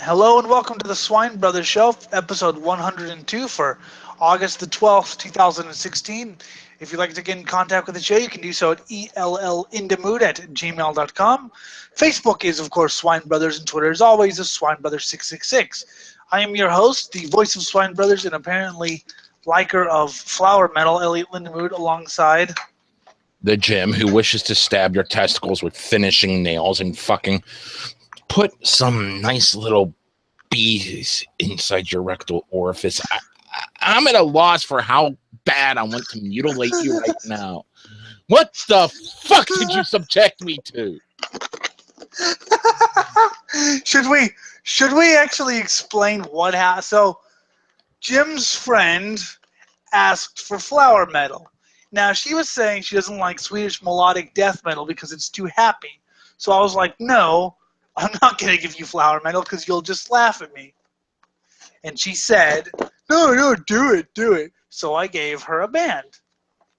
Hello and welcome to the Swine Brothers Show, episode 102 for August the 12th, 2016. If you'd like to get in contact with the show, you can do so at ellindemood@gmail.com. Facebook is, of course, Swine Brothers, and Twitter is always the Swine Brothers 666. I am your host, the voice of Swine Brothers, and apparently liker of flower metal, Elliot Lindemood, alongside the Jim who wishes to stab your testicles with finishing nails and fucking put some nice little bees inside your rectal orifice. I'm at a loss for how bad I want to mutilate you right now. What the fuck did you subject me to? Should we actually explain what happened? So, Jim's friend asked for flower metal. Now, she was saying she doesn't like Swedish melodic death metal because it's too happy. So I was like, no, I'm not going to give you flower metal because you'll just laugh at me. And she said, no, do it. So I gave her a band.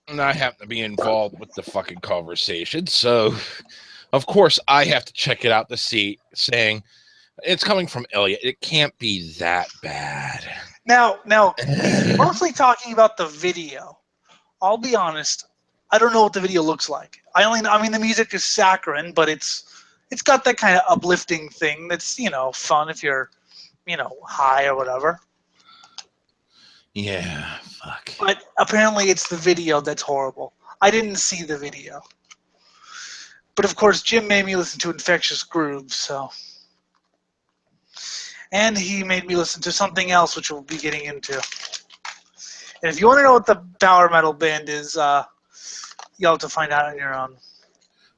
And I happen to be involved with the fucking conversation, so of course I have to check it out to see, saying, it's coming from Elliot. It can't be that bad. Now, he's mostly talking about the video. I'll be honest, I don't know what the video looks like. I mean, the music is saccharine, but it's got that kind of uplifting thing that's, fun if you're, high or whatever. Yeah, fuck. But apparently it's the video that's horrible. I didn't see the video. But of course, Jim made me listen to Infectious Grooves, so. And he made me listen to something else, which we'll be getting into. And if you want to know what the power metal band is, you'll have to find out on your own.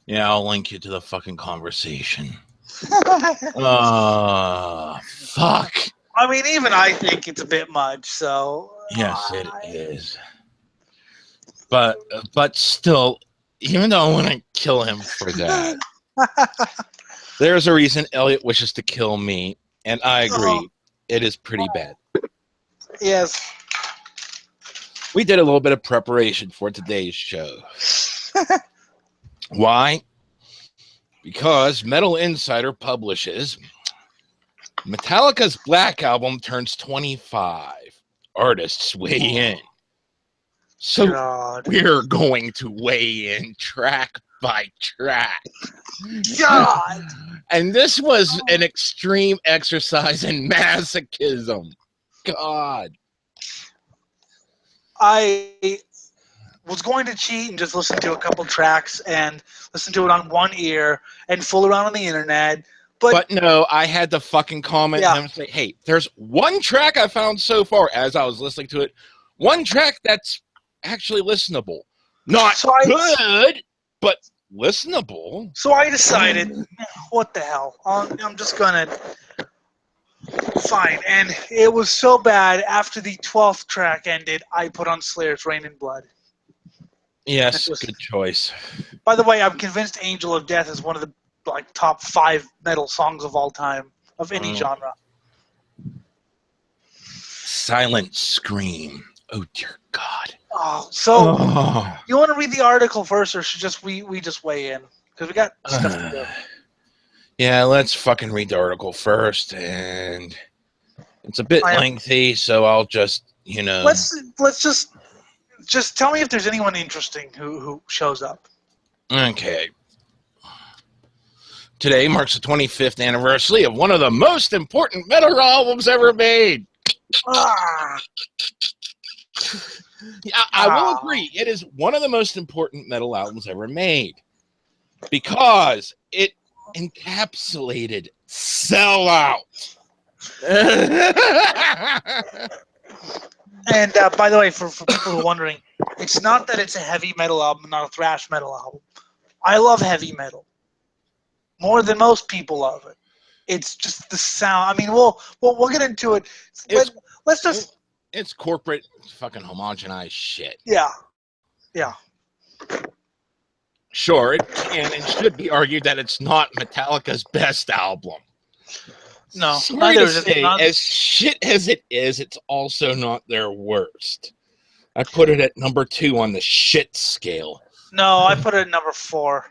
Yeah, I'll link you to the fucking conversation. Fuck. I mean, even I think it's a bit much, so. Yes, it is. But still, even though I want to kill him for that, there's a reason Elliot wishes to kill me, and I agree. It is pretty bad. Yes. We did a little bit of preparation for today's show. Why? Because Metal Insider publishes Metallica's Black Album turns 25. Artists weigh in. So we're going to weigh in track by track. God! And this was an extreme exercise in masochism. God. I was going to cheat and just listen to a couple tracks and listen to it on one ear and fool around on the internet. But no, I had to fucking comment him and say, hey, there's one track I found so far as I was listening to it. One track that's actually listenable. Not good, but listenable. So I decided, what the hell? I'm just going to... Fine. And it was so bad, after the 12th track ended, I put on Slayer's Rain and Blood. Yes, good choice. By the way, I'm convinced Angel of Death is one of the top 5 metal songs of all time, of any genre. Silent Scream. Oh, dear God. You want to read the article first, or should we just weigh in? Because we got stuff to do. Yeah, let's fucking read the article first, and it's a bit lengthy, so I'll just, Let's just tell me if there's anyone interesting who shows up. Okay. Today marks the 25th anniversary of one of the most important metal albums ever made. I will agree, it is one of the most important metal albums ever made because it encapsulated sellout. And by the way, for people who are wondering, it's not that it's a heavy metal album, not a thrash metal album. I love heavy metal more than most people love it. It's just the sound. I mean, we'll get into it. Let's just. It's corporate fucking homogenized shit. Yeah. Sure, it can and should be argued that it's not Metallica's best album. No, neither is it. As shit as it is, it's also not their worst. I put it at number 2 on the shit scale. No, I put it at number 4.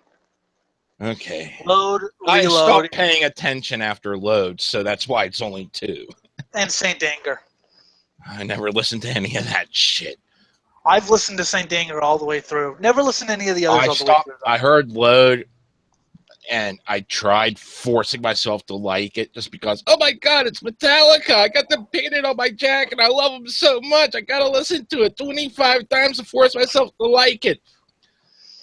Okay. Load, I Reload, stopped paying attention after Load, so that's why it's only 2. and Saint Anger. I never listened to any of that shit. I've listened to Saint Anger all the way through. Never listened to any of the others all the way through. I heard Load, and I tried forcing myself to like it just because, oh my God, it's Metallica. I got them painted on my jacket. I love them so much. I got to listen to it 25 times to force myself to like it.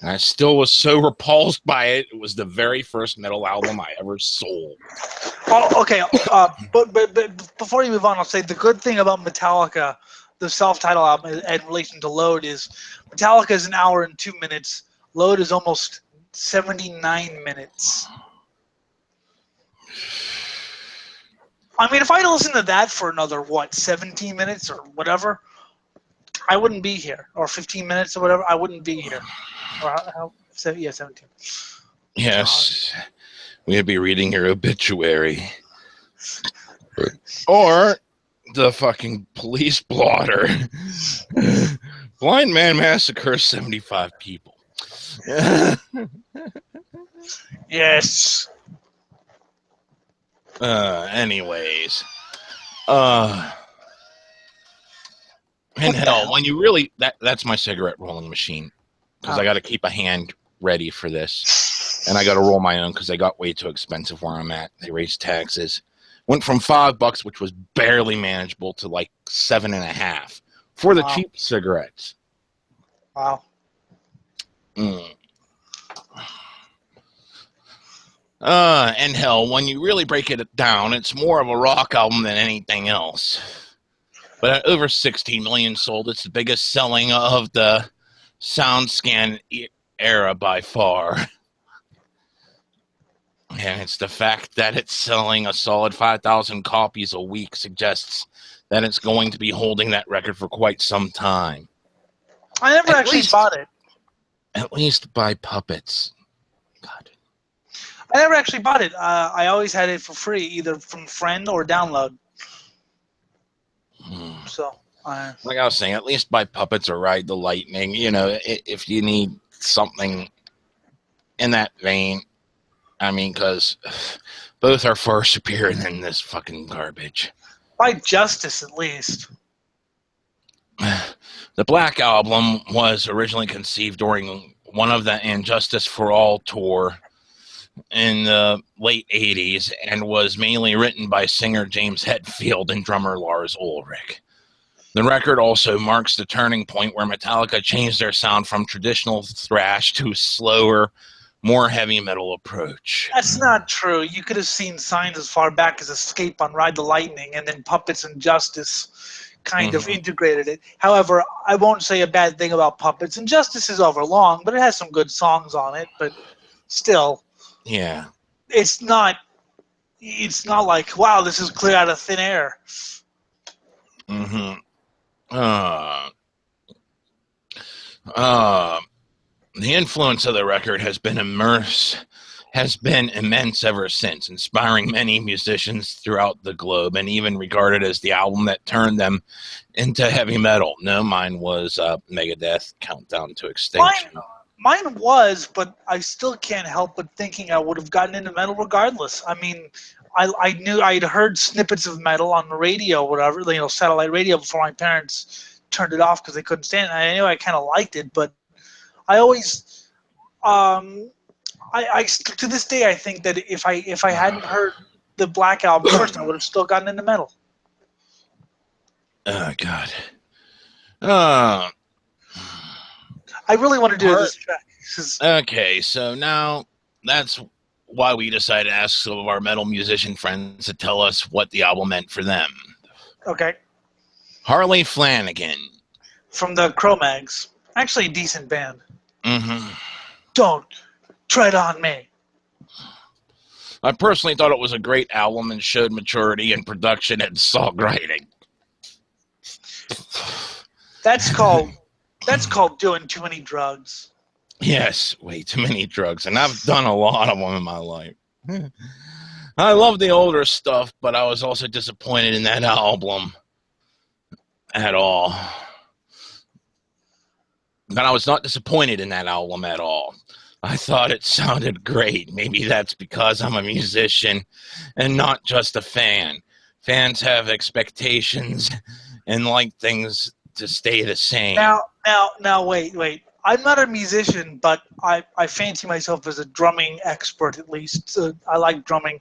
And I still was so repulsed by it. It was the very first metal album I ever sold. Oh, okay. But before you move on, I'll say the good thing about Metallica, the self-titled album, in relation to Load, is Metallica is 1 hour and 2 minutes. Load is almost 79 minutes. I mean, if I had listened to that for another, 17 minutes or whatever, I wouldn't be here. Or 15 minutes or whatever, I wouldn't be here. Or how 17. Yes. We'd be reading your obituary. Or the fucking police blotter. Blind man massacres 75 people. Yes. Anyways. And hell, when you really... That's my cigarette rolling machine. Because I got to keep a hand ready for this. And I got to roll my own because they got way too expensive where I'm at. They raised taxes. Went from $5, which was barely manageable, to like $7.50 for the cheap cigarettes. Wow. And hell, when you really break it down, it's more of a rock album than anything else. But at over 16 million sold, it's the biggest selling of the SoundScan era by far. And it's the fact that it's selling a solid 5,000 copies a week suggests that it's going to be holding that record for quite some time. I never actually bought it. At least by Puppets. God. I never actually bought it. I always had it for free, either from friend or download. So, like I was saying, at least buy Puppets or Ride the Lightning. You know, if you need something in that vein. I mean, because both are far superior than this fucking garbage. By Justice, at least. The Black Album was originally conceived during one of the Injustice for All tour in the late 80s and was mainly written by singer James Hetfield and drummer Lars Ulrich. The record also marks the turning point where Metallica changed their sound from traditional thrash to slower, more heavy metal approach. That's not true. You could have seen signs as far back as Escape on Ride the Lightning, and then Puppets and Justice kind of integrated it. However, I won't say a bad thing about Puppets. And Justice is overlong, but it has some good songs on it. But still, yeah, it's not like, wow, this is clear out of thin air. The influence of the record has been immense ever since, inspiring many musicians throughout the globe and even regarded as the album that turned them into heavy metal. No, mine was Megadeth, Countdown to Extinction. Mine was, but I still can't help but thinking I would have gotten into metal regardless. I mean, I knew I'd heard snippets of metal on the radio, whatever, satellite radio before my parents turned it off because they couldn't stand it. I knew I kind of liked it, but I always, I to this day, I think that if I hadn't heard the Black Album first, I would have still gotten into metal. Oh God. I really want to do this track. Okay, so now that's why we decided to ask some of our metal musician friends to tell us what the album meant for them. Okay. Harley Flanagan. From the Cro-Mags. Actually, a decent band. Mm-hmm. Don't tread on me. I personally thought it was a great album and showed maturity in production and songwriting. That's called doing too many drugs. Yes, way too many drugs, and I've done a lot of them in my life. I love the older stuff, but I was also disappointed in that album at all. But I was not disappointed in that album at all. I thought it sounded great. Maybe that's because I'm a musician and not just a fan. Fans have expectations and like things to stay the same. Now, wait. I'm not a musician, but I fancy myself as a drumming expert at least. I like drumming.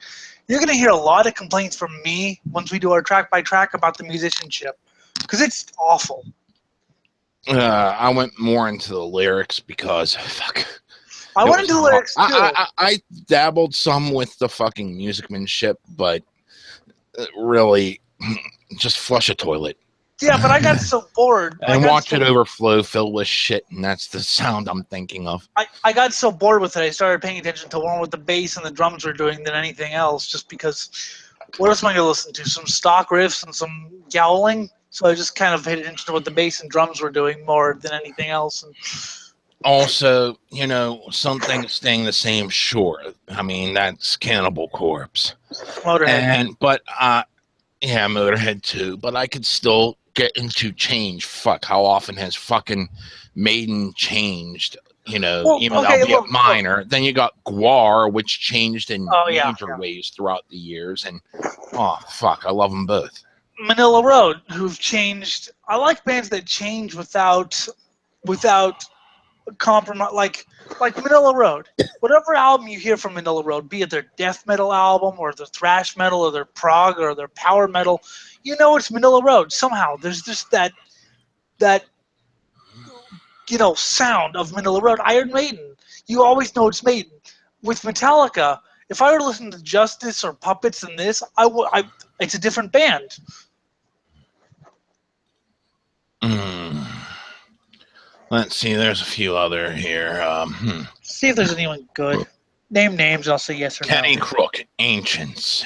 You're going to hear a lot of complaints from me once we do our track by track about the musicianship because it's awful. I went more into the lyrics because fuck. I went into the lyrics too. I dabbled some with the fucking musicmanship, but really, just flush a toilet. Yeah, but I got so bored. And watch it overflow, filled with shit, and that's the sound I'm thinking of. I got so bored with it, I started paying attention to more what the bass and the drums were doing than anything else, just because what else am I going to listen to? Some stock riffs and some growling? So I just kind of paid attention to what the bass and drums were doing more than anything else. And also, you know, something staying the same, sure. I mean, that's Cannibal Corpse. Motorhead. Yeah, Motorhead too, but I could still get into change. Fuck, how often has fucking Maiden changed? You know, albeit minor. Then you got Gwar, which changed in major ways throughout the years. And, oh, fuck, I love them both. Manila Road, who've changed. I like bands that change without compromise, like Manila Road. Whatever album you hear from Manila Road, be it their death metal album or their thrash metal or their prog or their power metal, you know it's Manila Road. Somehow there's just that sound of Manila Road. Iron Maiden, you always know it's Maiden. With Metallica, if I were to listen to Justice or Puppets in this, it's a different band. Let's see, there's a few other here. See if there's anyone good. Name names, I'll say yes or no. Kenny Crook, Ancients.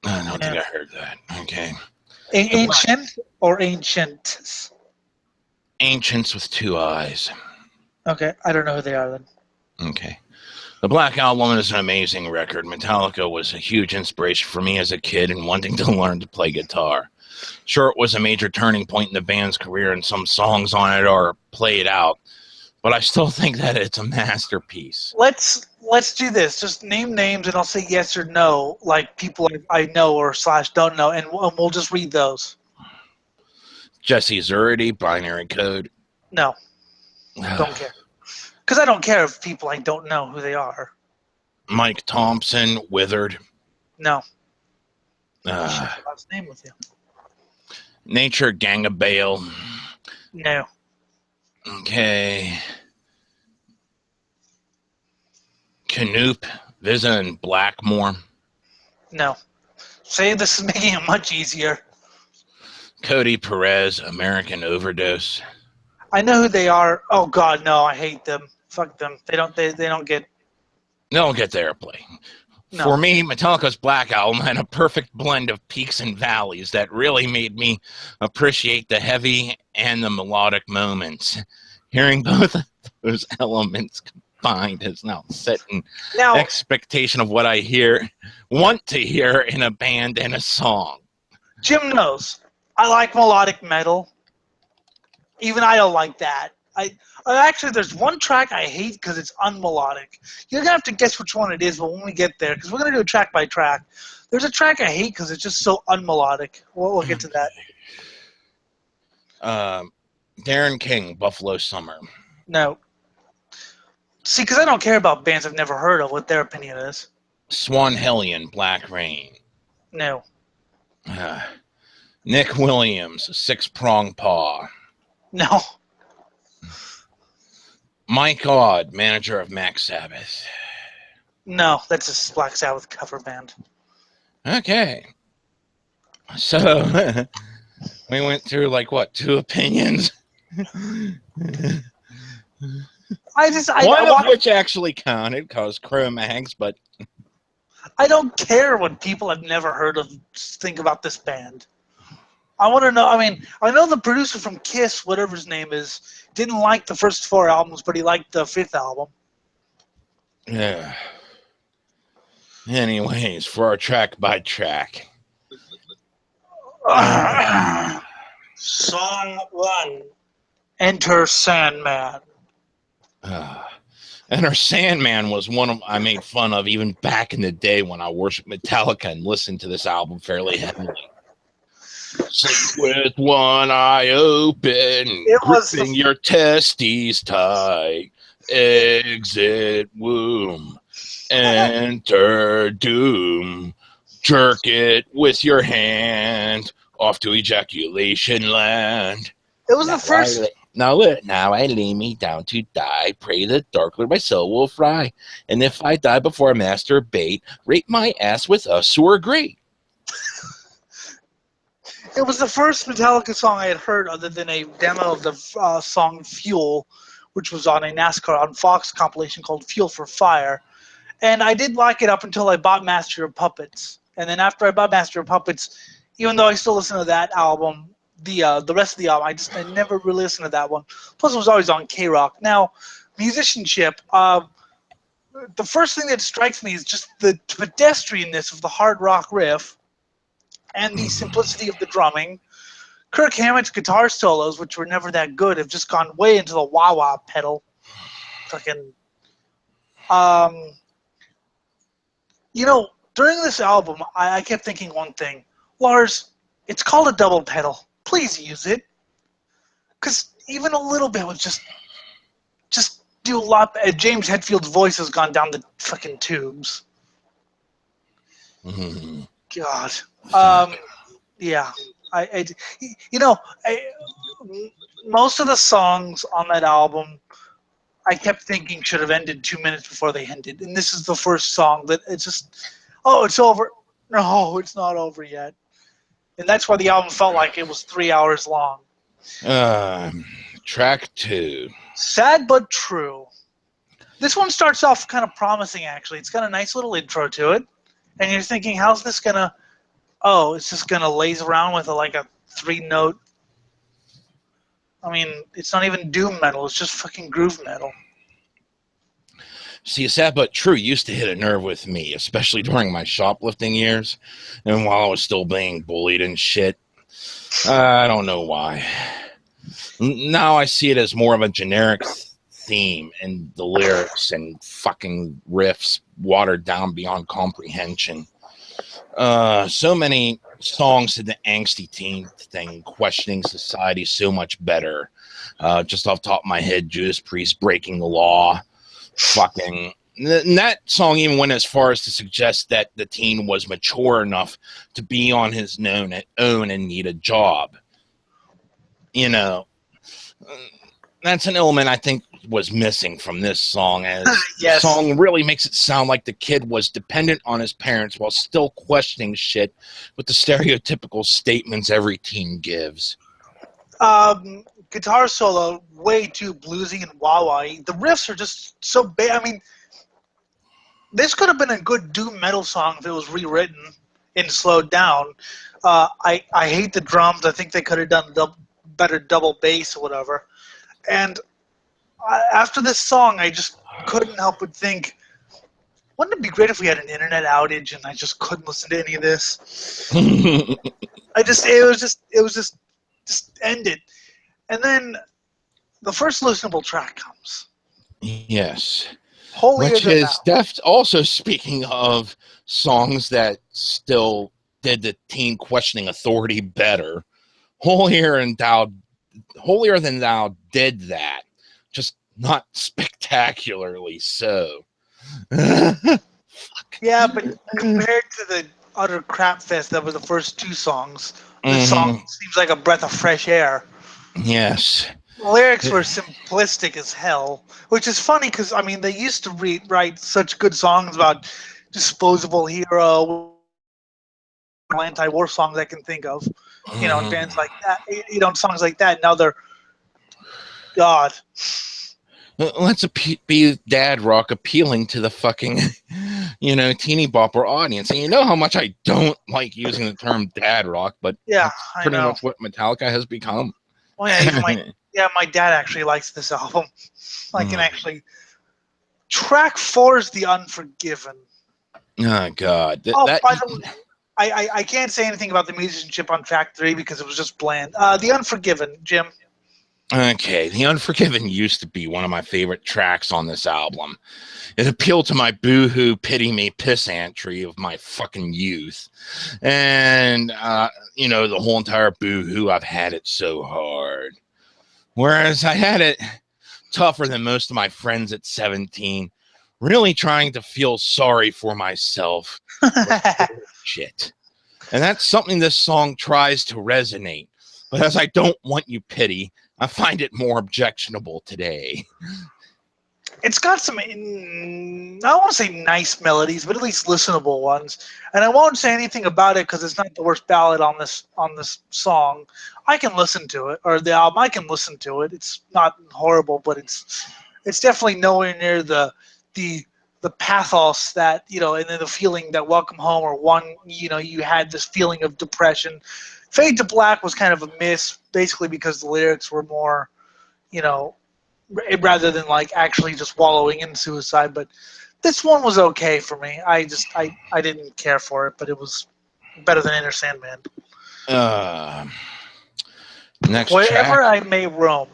I don't think I heard that. Okay. Ancient or Ancients? Ancients with two eyes. Okay, I don't know who they are then. Okay. The Black Album is an amazing record. Metallica was a huge inspiration for me as a kid and wanting to learn to play guitar. Sure, it was a major turning point in the band's career and some songs on it are played out, but I still think that it's a masterpiece. Let's do this. Just name names and I'll say yes or no, like people I know or / don't know, and we'll just read those. Jesse Zerity, Binary Code. No. Don't care. Because I don't care if people I don't know who they are. Mike Thompson, Withered. No. Share the last name with you. Nature, Gang of Bale. No. Okay. Canoop, Visa, and Blackmore. No. Say this is making it much easier. Cody Perez, American Overdose. I know who they are. Oh God, no! I hate them. Fuck them. They don't get their airplay. No. For me, Metallica's Black Album had a perfect blend of peaks and valleys that really made me appreciate the heavy and the melodic moments. Hearing both of those elements combined has now set an expectation of what I want to hear in a band and a song. Jim knows. I like melodic metal. Even I don't like that. Actually, there's one track I hate because it's unmelodic. You're going to have to guess which one it is, but when we get there, because we're going to do a track by track. There's a track I hate because it's just so unmelodic. We'll get to that. Darren King, Buffalo Summer. No. See, because I don't care about bands I've never heard of, what their opinion is. Swan Hellion, Black Rain. No. Nick Williams, Six Prong Paw. No. Mike Odd, manager of Max Sabbath. No, that's a Black Sabbath cover band. Okay. So, we went through, 2 opinions? One of which actually counted, because Cro-Mags, but... I don't care what people I've never heard of think about this band. I want to know, I know the producer from Kiss, whatever his name is, didn't like the first 4 albums, but he liked the 5th album. Yeah. Anyways, for our track by track. Song 1, Enter Sandman. And her Sandman was one of I made fun of even back in the day when I worshiped Metallica and listened to this album fairly heavily. Sleep with one eye open, gripping your testes tight. Exit womb, enter doom. Jerk it with your hand off to ejaculation land. It was the first. Now I lay me down to die. Pray the dark Lord my soul will fry. And if I die before I masturbate, rape my ass with a sewer grate. It was the first Metallica song I had heard other than a demo of the song Fuel, which was on a NASCAR on Fox compilation called Fuel for Fire. And I did like it up until I bought Master of Puppets. And then after I bought Master of Puppets, even though I still listen to that album, the rest of the album, I never really listened to that one. Plus, it was always on K-Rock. Now, musicianship, the first thing that strikes me is just the pedestrianness of the hard rock riff and the simplicity of the drumming. Kirk Hammett's guitar solos, which were never that good, have just gone way into the wah-wah pedal. Fucking, you know, during this album, I kept thinking one thing. Lars, it's called a double pedal. Please use it. Because even a little bit would just do a lot. James Hetfield's voice has gone down the fucking tubes. Mm-hmm. God. Yeah. Most of the songs on that album, I kept thinking should have ended 2 minutes before they ended. And this is the first song that it's just, oh, it's over. No, it's not over yet. And that's why the album felt like it was 3 hours long. Track 2. Sad but true. This one starts off kind of promising, actually. It's got a nice little intro to it. And you're thinking, how's this going to... Oh, it's just going to laze around with like a 3-note... I mean, it's not even doom metal. It's just fucking groove metal. See, Sad But True used to hit a nerve with me, especially during my shoplifting years and while I was still being bullied and shit. I don't know why. Now I see it as more of a generic theme, and the lyrics and fucking riffs watered down beyond comprehension. So many songs to the angsty teen thing, questioning society so much better. Just off the top of my head, Judas Priest, Breaking the Law. Fucking, and that song even went as far as to suggest that the teen was mature enough to be on his own and need a job. You know, that's an element I think was missing from this song, as Yes. The song really makes it sound like the kid was dependent on his parents while still questioning shit with the stereotypical statements every teen gives. Guitar solo, way too bluesy and wah-wah-y. The riffs are just so bad. I mean, this could have been a good doom metal song if it was rewritten and slowed down. I hate the drums. I think they could have done better double bass or whatever. And after this song, I just couldn't help but think, wouldn't it be great if we had an internet outage and I just couldn't listen to any of this? It was just end it. And then the first listenable track comes. Yes. Holier Which Than is Thou. Also speaking of songs that still did the teen questioning authority better. Holier Than Thou did that, just not spectacularly so. Yeah, but compared to the utter crap fest that were the first two songs, this song seems like a breath of fresh air. Yes. The lyrics were simplistic as hell, which is funny because, I mean, they used to write such good songs about disposable hero, anti-war songs I can think of, you know, and bands like that, you know, songs like that. Now they're, God. Let's be dad rock appealing to the fucking, you know, teeny bopper audience. And you know how much I don't like using the term dad rock, but yeah, that's pretty much what Metallica has become. Well, yeah, my dad actually likes this album. I can actually. Track 4 is The Unforgiven. Oh, God. By the way, I can't say anything about the musicianship on track 3 because it was just bland. The Unforgiven, Jim. Okay, The Unforgiven used to be one of my favorite tracks on this album. It appealed to my boo-hoo, pity me, pissantry of my fucking youth. And, the whole entire boo-hoo, I've had it so hard. Whereas I had it tougher than most of my friends at 17, really trying to feel sorry for myself. Shit. And that's something this song tries to resonate. But as I don't want you pity, I find it more objectionable today. It's got some, I don't want to say nice melodies, but at least listenable ones. And I won't say anything about it because it's not the worst ballad on this song. I can listen to it, or the album. I can listen to it. It's not horrible, but it's definitely nowhere near the pathos that, and then the feeling that Welcome Home or One, you had this feeling of depression. Fade to Black was kind of a miss, basically because the lyrics were more, rather than like actually just wallowing in suicide. But this one was okay for me. I didn't care for it, but it was better than Inner Sandman. Next Wherever track. I May Roam.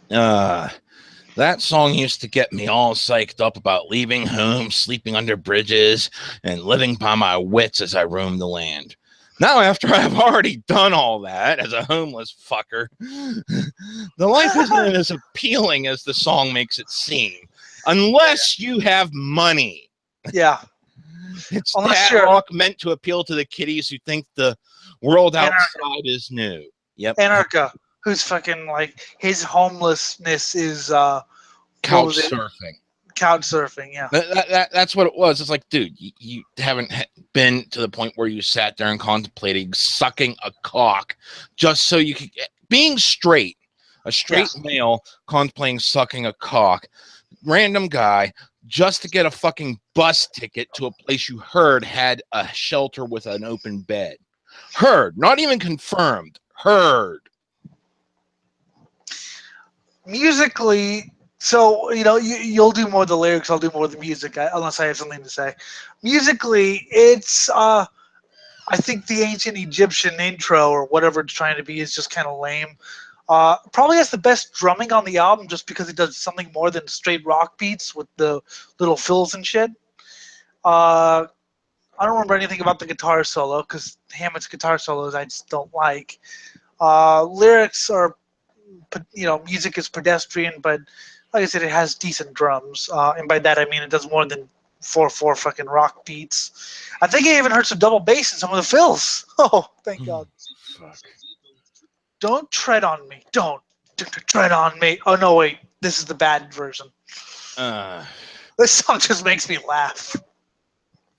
That song used to get me all psyched up about leaving home, sleeping under bridges, and living by my wits as I roam the land. Now, after I've already done all that as a homeless fucker, the life isn't as appealing as the song makes it seem, unless you have money. Yeah. It's that rock meant to appeal to the kiddies who think the world outside is new. Yep. Anarcha, who's fucking like, his homelessness is couch surfing. Couch surfing, yeah. That's what it was. It's like, dude, you haven't been to the point where you sat there and contemplating sucking a cock just so you could, being straight, a straight male contemplating sucking a cock, random guy, just to get a fucking bus ticket to a place you heard had a shelter with an open bed. Heard, not even confirmed. Heard. Musically, so you'll do more of the lyrics, I'll do more of the music, unless I have something to say. Musically, it's I think the ancient Egyptian intro or whatever it's trying to be is just kind of lame. Probably has the best drumming on the album just because it does something more than straight rock beats with the little fills and shit. I don't remember anything about the guitar solo because Hammett's guitar solos I just don't like. Lyrics are, music is pedestrian, but like I said, it has decent drums, and by that I mean it does more than 4/4 fucking rock beats. I think I even heard some double bass in some of the fills. Oh, thank God! Fuck. Don't tread on me. Don't tread on me. Oh no, wait, this is the bad version. This song just makes me laugh.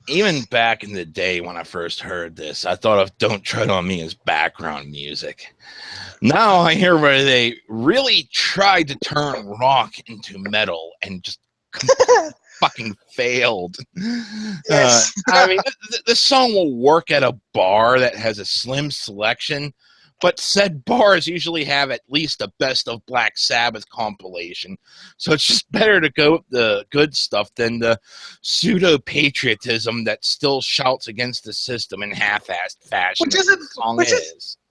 Even back in the day when I first heard this, I thought of Don't Tread on Me as background music. Now I hear where they really tried to turn rock into metal and just fucking failed. Yes. I mean, this song will work at a bar that has a slim selection, but said bars usually have at least a Best of Black Sabbath compilation. So it's just better to go with the good stuff than the pseudo-patriotism that still shouts against the system in half-assed fashion.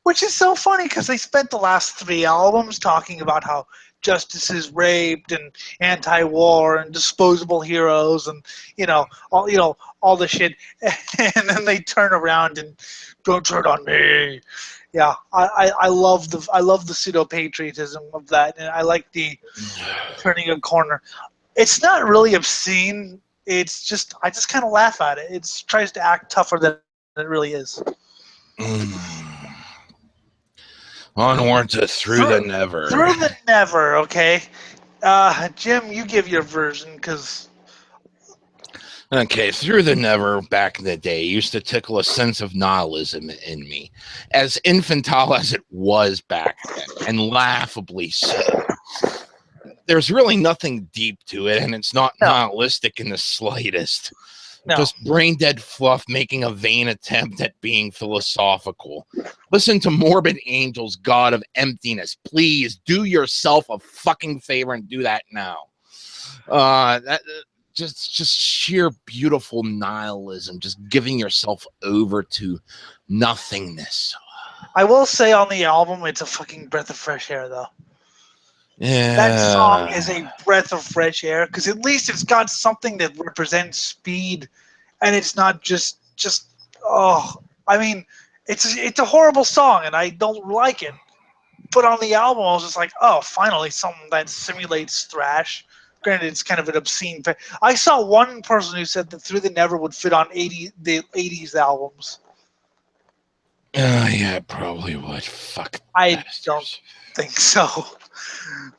Which is so funny because they spent the last 3 albums talking about how justice is raped and anti-war and disposable heroes and all the shit, and then they turn around and don't turn on me. Yeah, I love the pseudo patriotism of that, and I like the turning a corner. It's not really obscene. It's just I just kind of laugh at it. It tries to act tougher than it really is. Onward to Through the Never. Through the Never, okay. Jim, you give your version because. Okay, Through the Never back in the day used to tickle a sense of nihilism in me, as infantile as it was back then, and laughably so. There's really nothing deep to it, and it's not nihilistic in the slightest. No. Just brain-dead fluff making a vain attempt at being philosophical. Listen to Morbid Angel's God of Emptiness. Please do yourself a fucking favor and do that now. Just sheer beautiful nihilism, just giving yourself over to nothingness. I will say on the album, it's a fucking breath of fresh air, though. That song Yeah. is a breath of fresh air because at least it's got something that represents speed, and it's not just oh. I mean, it's a horrible song, and I don't like it. But on the album, I was just like, oh, finally something that simulates thrash. Granted, it's kind of an obscene. I saw one person who said that Through the Never would fit on the 80s albums. Yeah, it probably would. Fuck I don't bastards. think so.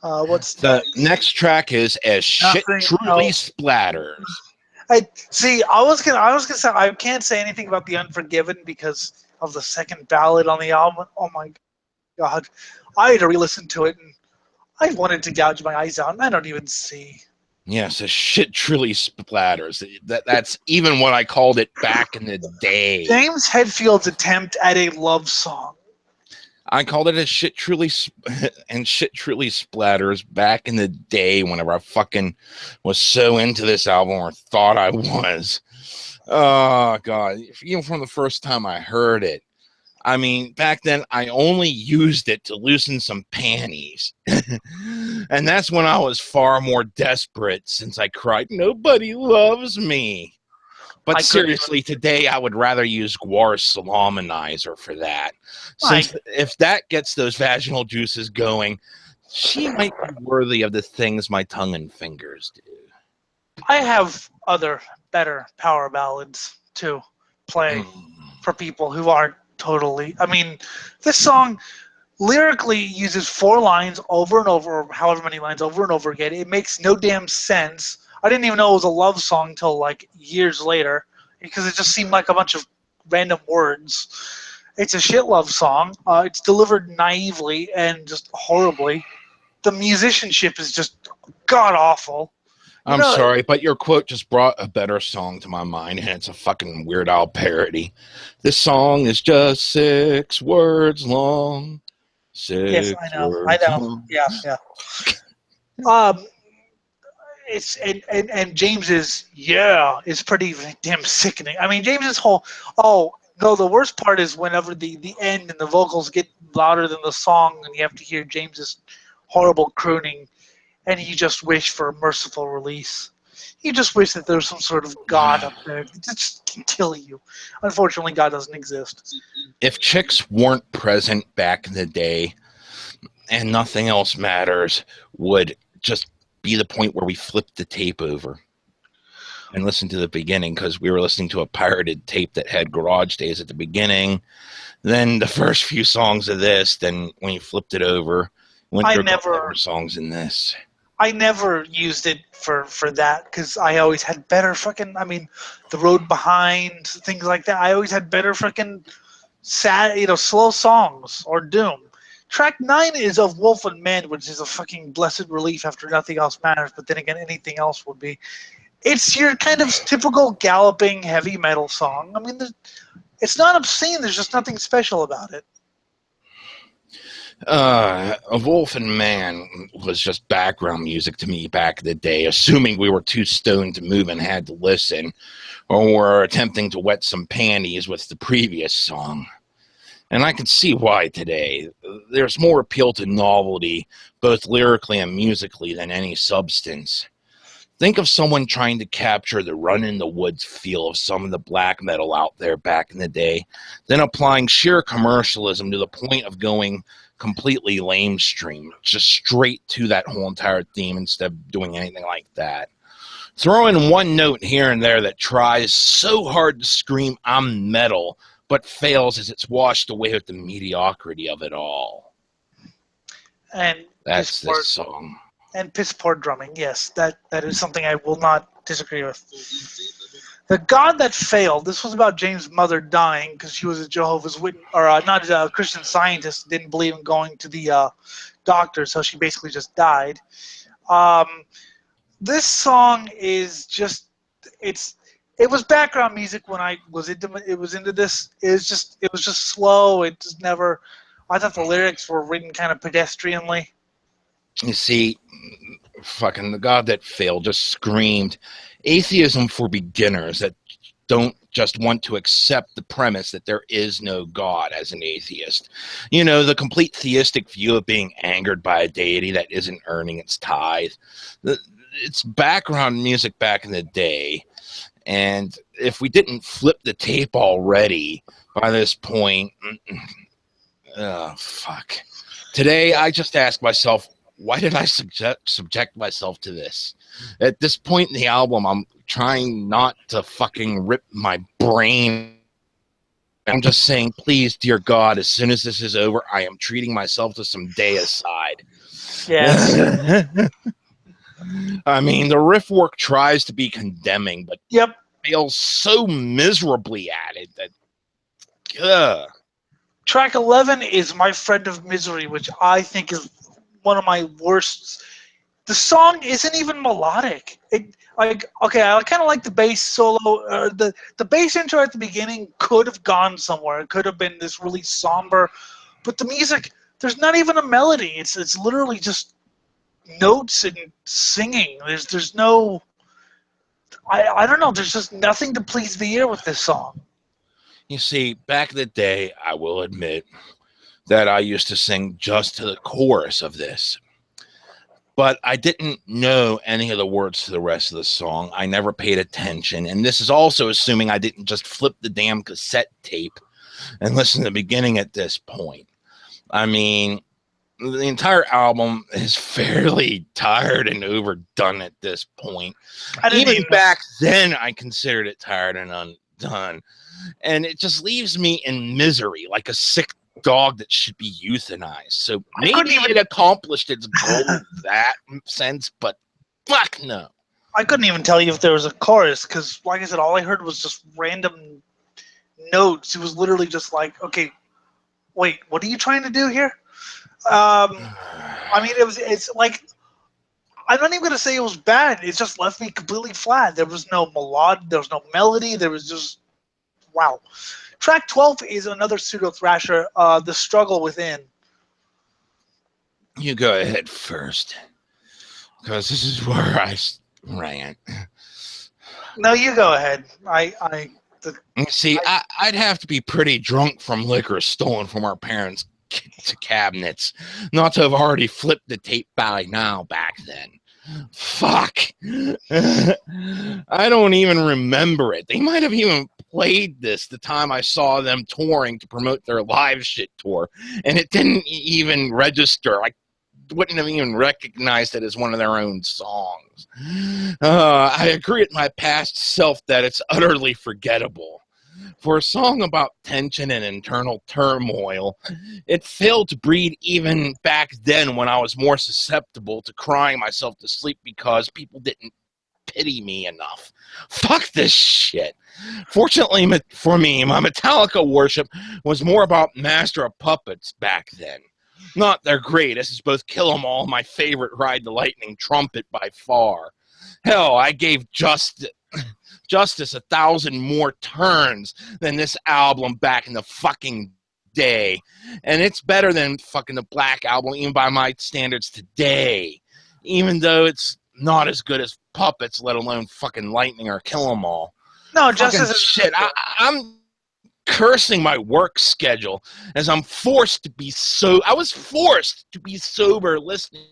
What's The next? next track is As Shit Nothing Truly else. Splatters. I see. I was gonna say I can't say anything about the Unforgiven because of the second ballad on the album. Oh my god, I had to re-listen to it and I wanted to gouge my eyes out. And I don't even see. Yes, As Shit Truly Splatters. That's even what I called it back in the day. James Hetfield's attempt at a love song. I called it a shit truly and shit truly splatters back in the day whenever I fucking was so into this album or thought I was. Oh god, even from the first time I heard it. I mean, back then I only used it to loosen some panties. And that's when I was far more desperate since I cried, "Nobody loves me." But seriously, today I would rather use Guar Salamanizer for that. Since if that gets those vaginal juices going, she might be worthy of the things my tongue and fingers do. I have other better power ballads to play for people who aren't totally. I mean, this song lyrically uses 4 lines over and over, or however many lines over and over again. It makes no damn sense. I didn't even know it was a love song until like years later because it just seemed like a bunch of random words. It's a shit love song. It's delivered naively and just horribly. The musicianship is just god awful. I'm sorry, but your quote just brought a better song to my mind, and it's a fucking Weird Al parody. This song is just 6 words long. Yes, I know. Long. Yeah. It's and James's is pretty damn sickening. I mean, James's whole no, the worst part is whenever the end and the vocals get louder than the song, and you have to hear James's horrible crooning, and you just wish for a merciful release. You just wish that there's some sort of God up there that just can kill you. Unfortunately, God doesn't exist. If chicks weren't present back in the day, and nothing else matters, would just be the point where we flipped the tape over and listened to the beginning, because we were listening to a pirated tape that had Garage Days at the beginning, then the first few songs of this, then when you flipped it over, songs in this. I never used it for that because I always had better fucking. I mean, The Road Behind, things like that. I always had better fucking sad, slow songs or doom. Track 9 is of Wolf and Men, which is a fucking blessed relief after nothing else matters. But then again, anything else would be. It's your kind of typical galloping heavy metal song. I mean, it's not obscene. There's just nothing special about it. A Wolf and Man was just background music to me back in the day, assuming we were too stoned to move and had to listen, or were attempting to wet some panties with the previous song. And I can see why today. There's more appeal to novelty, both lyrically and musically, than any substance. Think of someone trying to capture the Run in the Woods feel of some of the black metal out there back in the day, then applying sheer commercialism to the point of going completely lamestream, just straight to that whole entire theme instead of doing anything like that. Throw in one note here and there that tries so hard to scream, "I'm metal," but fails as it's washed away with the mediocrity of it all. And that's this song. And piss poor drumming, yes, that is something I will not disagree with. The God That Failed. This was about James' mother dying because she was a Jehovah's Witness, or not a Christian Scientist, didn't believe in going to the doctor, so she basically just died. This song is just it was background music when I was into this. It was just slow. It just never. I thought the lyrics were written kind of pedestrianly. You see, fucking The God That Failed just screamed atheism for beginners that don't just want to accept the premise that there is no God as an atheist. You know, the complete theistic view of being angered by a deity that isn't earning its tithe. It's background music back in the day. And if we didn't flip the tape already by this point, oh, fuck. Today, I just ask myself, why did I subject myself to this? At this point in the album, I'm trying not to fucking rip my brain. I'm just saying, please, dear God, as soon as this is over, I am treating myself to some deicide. Yes. I mean, the riff work tries to be condemning, but Yep. fails so miserably at it that, Track 11 is My Friend of Misery, which I think is one of my worst. The song isn't even melodic. I kind of like the bass solo. The bass intro at the beginning could have gone somewhere. It could have been this really somber, but the music, there's not even a melody. It's literally just notes and singing. There's no. I don't know. There's just nothing to please the ear with this song. you see, back in the day, I will admit that I used to sing just to the chorus of this. But I didn't know any of the words to the rest of the song. I never paid attention. And this is also assuming I didn't just flip the damn cassette tape and listen to the beginning at this point. I mean, the entire album is fairly tired and overdone at this point. Even back then, I considered it tired and undone. And it just leaves me in misery, like a sick dog that should be euthanized. So maybe it accomplished its goal in that sense, but fuck no. I couldn't even tell you if there was a chorus because, like I said, all I heard was just random notes. It was literally just like, okay, wait, what are you trying to do here? I mean, it's like, I'm not even going to say it was bad. It just left me completely flat. There was no there was no melody. There was just, wow. Track 12 is another pseudo-thrasher, The Struggle Within. You go ahead first, because this is where I rant. No, you go ahead. See, I'd have to be pretty drunk from liquor stolen from our parents' cabinets not to have already flipped the tape by now back then. Fuck. I don't even remember it. They might have even played this the time I saw them touring to promote their live shit tour, and it didn't even register. I wouldn't have even recognized it as one of their own songs. I agree with my past self that it's utterly forgettable. For a song about tension and internal turmoil, it failed to breed even back then when I was more susceptible to crying myself to sleep because people didn't pity me enough. Fuck this shit. Fortunately for me, my Metallica worship was more about Master of Puppets back then. Not their greatest, as both Kill 'Em All my favorite Ride the Lightning trumpet by far. Hell, I gave Justice 1,000 more turns than this album back in the fucking day. And it's better than fucking the Black Album, even by my standards today. Even though it's not as good as Puppets, let alone fucking Lightning or Kill 'Em All. No, fucking Justice is shit. I'm cursing my work schedule as I was forced to be sober listening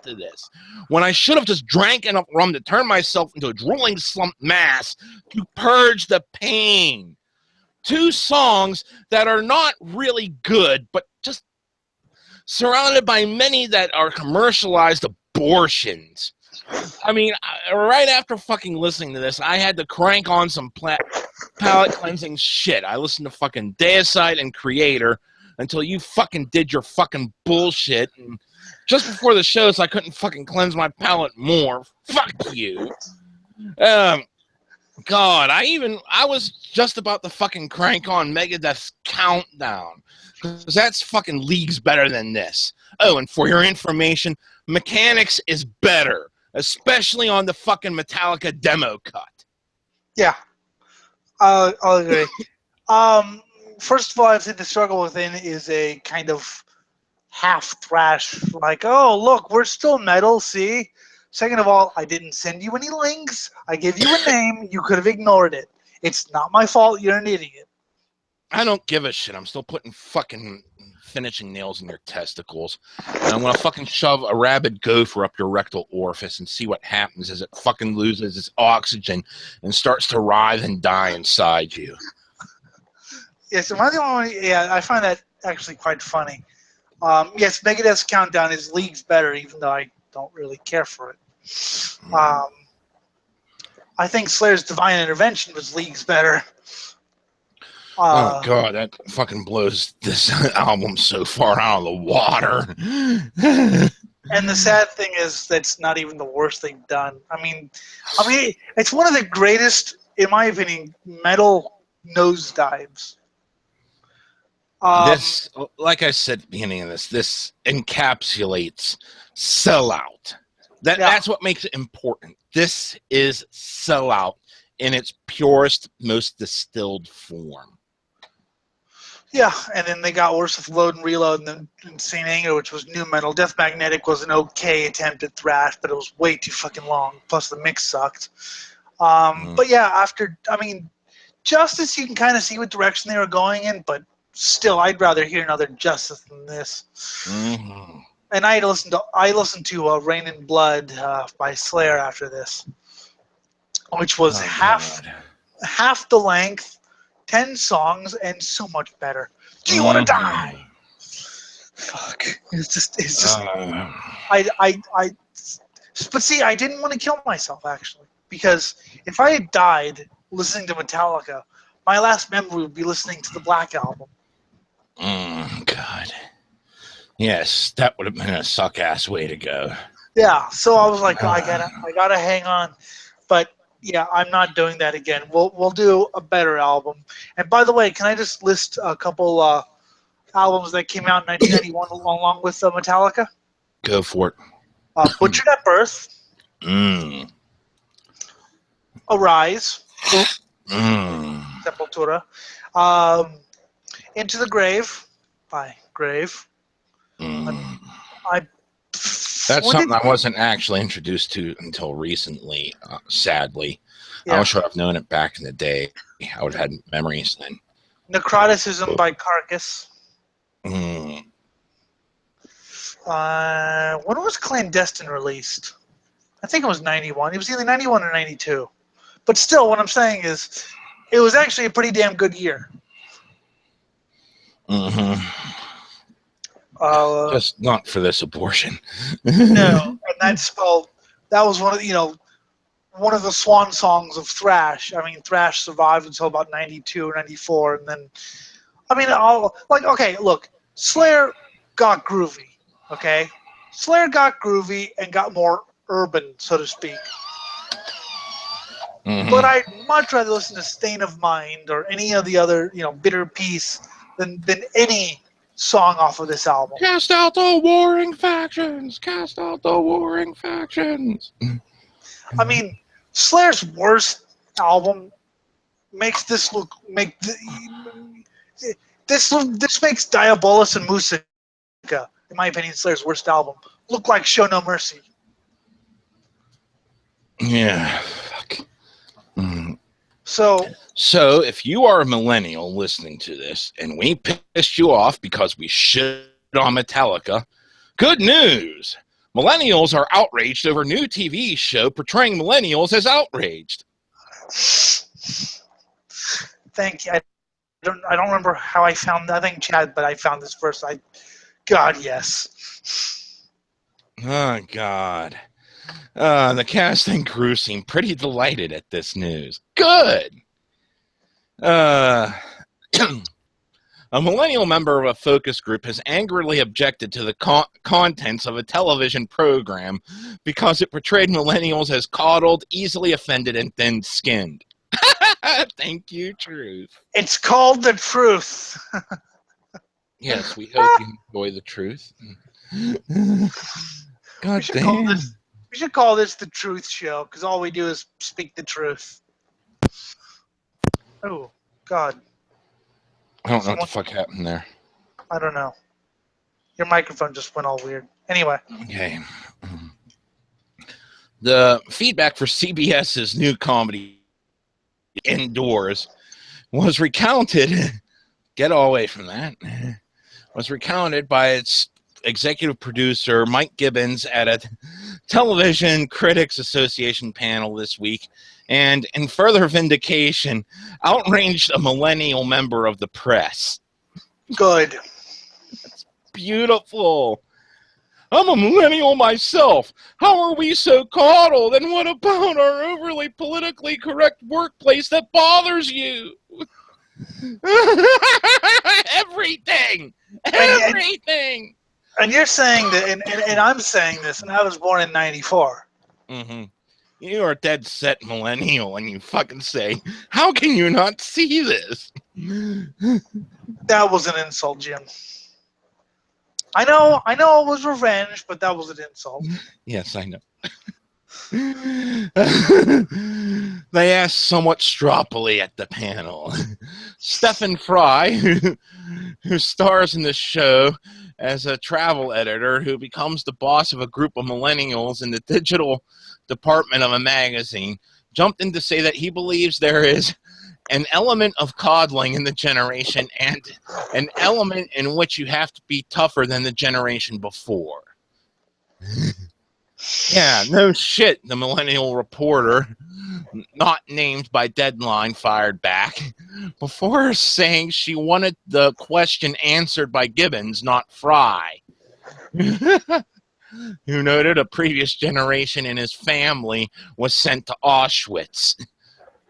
to this when I should have just drank enough rum to turn myself into a drooling slump mass to purge the pain. Two songs that are not really good, but just surrounded by many that are commercialized abortions. I mean, right after fucking listening to this, I had to crank on some palate cleansing shit. I listened to fucking Deicide and Creator until you fucking did your fucking bullshit. And just before the show, so I couldn't fucking cleanse my palate more. Fuck you. God, I was just about to fucking crank on Megadeth's Countdown. Because that's fucking leagues better than this. Oh, and for your information, Mechanics is better. Especially on the fucking Metallica demo cut. Yeah. I'll agree. First of all, I'd say The Struggle Within is a kind of half thrash, like, oh, look, we're still metal, see? Second of all, I didn't send you any links. I gave you a name. You could have ignored it. It's not my fault. You're an idiot. I don't give a shit. I'm still putting fucking finishing nails in your testicles. And I'm going to fucking shove a rabid gopher up your rectal orifice and see what happens as it fucking loses its oxygen and starts to writhe and die inside you. Yeah, so I find that actually quite funny. Yes, Megadeth's Countdown is leagues better, even though I don't really care for it. I think Slayer's Divine Intervention was leagues better. Oh god, that fucking blows this album so far out of the water. And the sad thing is that's not even the worst they've done. I mean, it's one of the greatest, in my opinion, metal nosedives. This, like I said at the beginning of this encapsulates sellout. That's what makes it important. This is sellout in its purest, most distilled form. Yeah, and then they got worse with Load and Reload and then Saint Anger, which was new metal. Death Magnetic was an okay attempt at thrash, but it was way too fucking long. Plus the mix sucked. But yeah, Justice, you can kind of see what direction they were going in, but still, I'd rather hear another Justice than this. Mm-hmm. And I listened to Rain and Blood by Slayer after this, which was half the length, 10 songs, and so much better. Do you want to die? Fuck. It's just. But see, I didn't want to kill myself actually, because if I had died listening to Metallica, my last memory would be listening to the Black Album. God. Yes, that would have been a suck-ass way to go. Yeah, so I was like, I gotta hang on, but yeah, I'm not doing that again. We'll do a better album. And by the way, can I just list a couple albums that came out in 1991 along with Metallica? Go for it. Butchered at Birth. Arise. Sepultura. Into the Grave by Grave. That's something I wasn't actually introduced to until recently, sadly. Yeah. I wish I'd have known it back in the day. I would have had memories then. Necroticism by Carcass. When was Clandestine released? I think it was 91. It was either 91 or 92. But still, what I'm saying is, it was actually a pretty damn good year. Just not for this abortion. No, and that was one of the swan songs of thrash. I mean, thrash survived until about 92 or 94, and then, look, Slayer got groovy, okay? Slayer got groovy and got more urban, so to speak. But I'd much rather listen to Stain of Mind or any of the other, Bitter Peace than any song off of this album. Cast out the warring factions! Cast out the warring factions! I mean, Slayer's worst album makes this this makes Diabolus and Musica, in my opinion, Slayer's worst album, look like Show No Mercy. Yeah, fuck. So if you are a millennial listening to this and we pissed you off because we shit on Metallica, good news! Millennials are outraged over new TV show portraying millennials as outraged. Thank you. I don't remember how I found that. I think Chad, but I found this first. God, yes. Oh, God. The cast and crew seem pretty delighted at this news. Good. A millennial member of a focus group has angrily objected to the contents of a television program because it portrayed millennials as coddled, easily offended, and thin-skinned. Thank you, Truth. It's called The Truth. Yes, we hope you enjoy the truth. God damn. We should call this The Truth Show, because all we do is speak the truth. Oh, God. I don't know what the fuck happened there. I don't know. Your microphone just went all weird. Anyway. Okay. The feedback for CBS's new comedy indoors was recounted. Get all away from that. Was recounted by its executive producer, Mike Gibbons, at a Television Critics Association panel this week. And in further vindication, outraged a millennial member of the press. Good. Beautiful. I'm a millennial myself. How are we so coddled? And what about our overly politically correct workplace that bothers you? Everything. Everything. And you're saying that, and I'm saying this, and I was born in 94. Mm-hmm. You are a dead set millennial, and you fucking say, how can you not see this? That was an insult, Jim. I know it was revenge, but that was an insult. Yes, I know. They asked somewhat stroppily at the panel. Stephen Fry, who stars in the show as a travel editor who becomes the boss of a group of millennials in the digital department of a magazine, jumped in to say that he believes there is an element of coddling in the generation and an element in which you have to be tougher than the generation before. Yeah, no shit, the millennial reporter, not named by Deadline, fired back before saying she wanted the question answered by Gibbons, not Fry, who noted a previous generation in his family was sent to Auschwitz.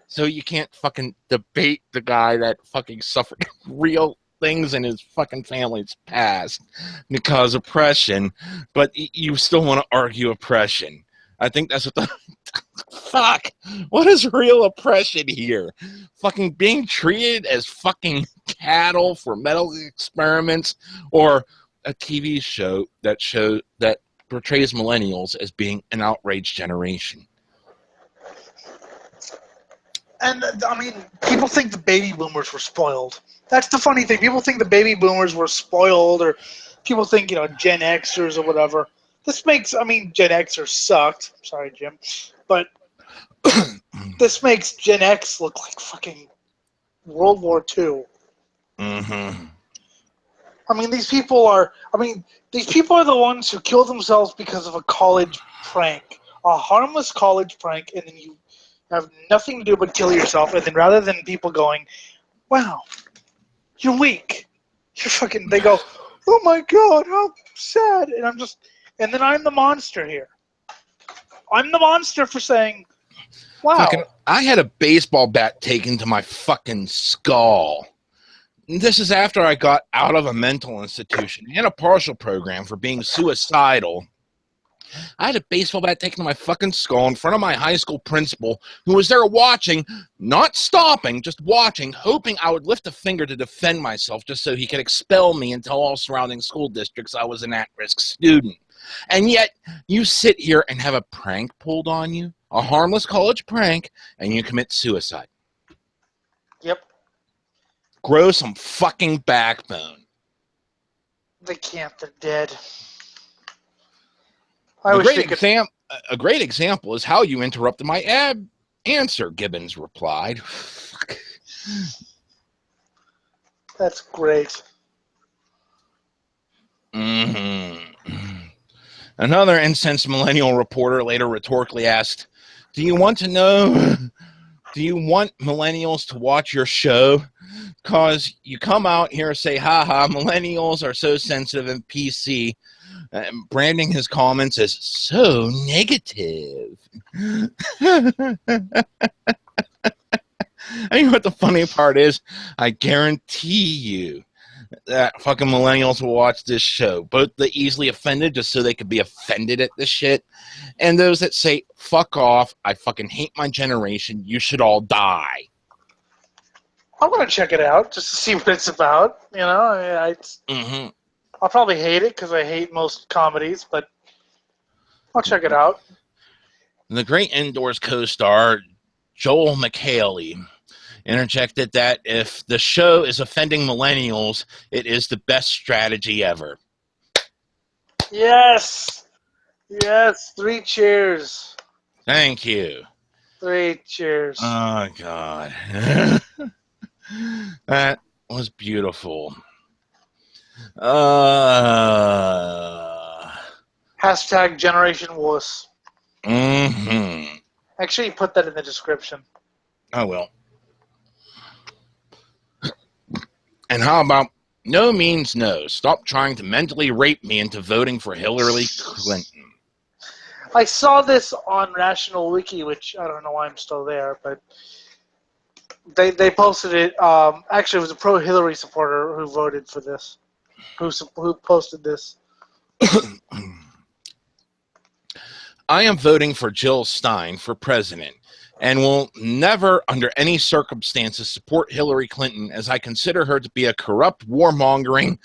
So you can't fucking debate the guy that fucking suffered real things in his fucking family's past because oppression, but you still want to argue oppression. I think that's what the fuck. What is real oppression here? Fucking being treated as fucking cattle for medical experiments, or a TV show that portrays millennials as being an outraged generation. And, I mean, people think the baby boomers were spoiled. That's the funny thing. People think the baby boomers were spoiled, or people think, Gen Xers or whatever. This makes, Gen Xers sucked. Sorry, Jim. But this makes Gen X look like fucking World War II. Mm-hmm. These people are the ones who kill themselves because of a college prank. A harmless college prank, and then you have nothing to do but kill yourself, and then rather than people going, wow, you're weak, they go, oh my god, how sad, and then I'm the monster here. I'm the monster for saying, wow. I had a baseball bat taken to my fucking skull. This is after I got out of a mental institution and a partial program for being suicidal. I had a baseball bat taken to my fucking skull in front of my high school principal, who was there watching, not stopping, just watching, hoping I would lift a finger to defend myself just so he could expel me and tell all surrounding school districts I was an at-risk student. And yet, you sit here and have a prank pulled on you, a harmless college prank, and you commit suicide. Yep. Grow some fucking backbone. They can't, they're dead. A great example is how you interrupted my answer, Gibbons replied. That's great. Mm-hmm. Another incensed millennial reporter later rhetorically asked, do you want millennials to watch your show? Because you come out here and say, haha, millennials are so sensitive and PC, branding his comments as so negative. I mean, what the funny part is, I guarantee you that fucking millennials will watch this show. Both the easily offended, just so they could be offended at this shit, and those that say, fuck off, I fucking hate my generation, you should all die. I'm going to check it out just to see what it's about. Mm-hmm. I'll probably hate it because I hate most comedies, but I'll check it out. The great Indoors co-star, Joel McHaley, interjected that if the show is offending millennials, it is the best strategy ever. Yes! Yes, 3 cheers. Thank you. 3 cheers. Oh, God. That was beautiful. Hashtag Generation Wuss. Mm-hmm. Actually, put that in the description. I will. And how about no means no? Stop trying to mentally rape me into voting for Hillary Clinton. I saw this on National Wiki, which I don't know why I'm still there, but they posted it. Actually, it was a pro-Hillary supporter who voted for this, who posted this. I am voting for Jill Stein for president and will never, under any circumstances, support Hillary Clinton, as I consider her to be a corrupt, warmongering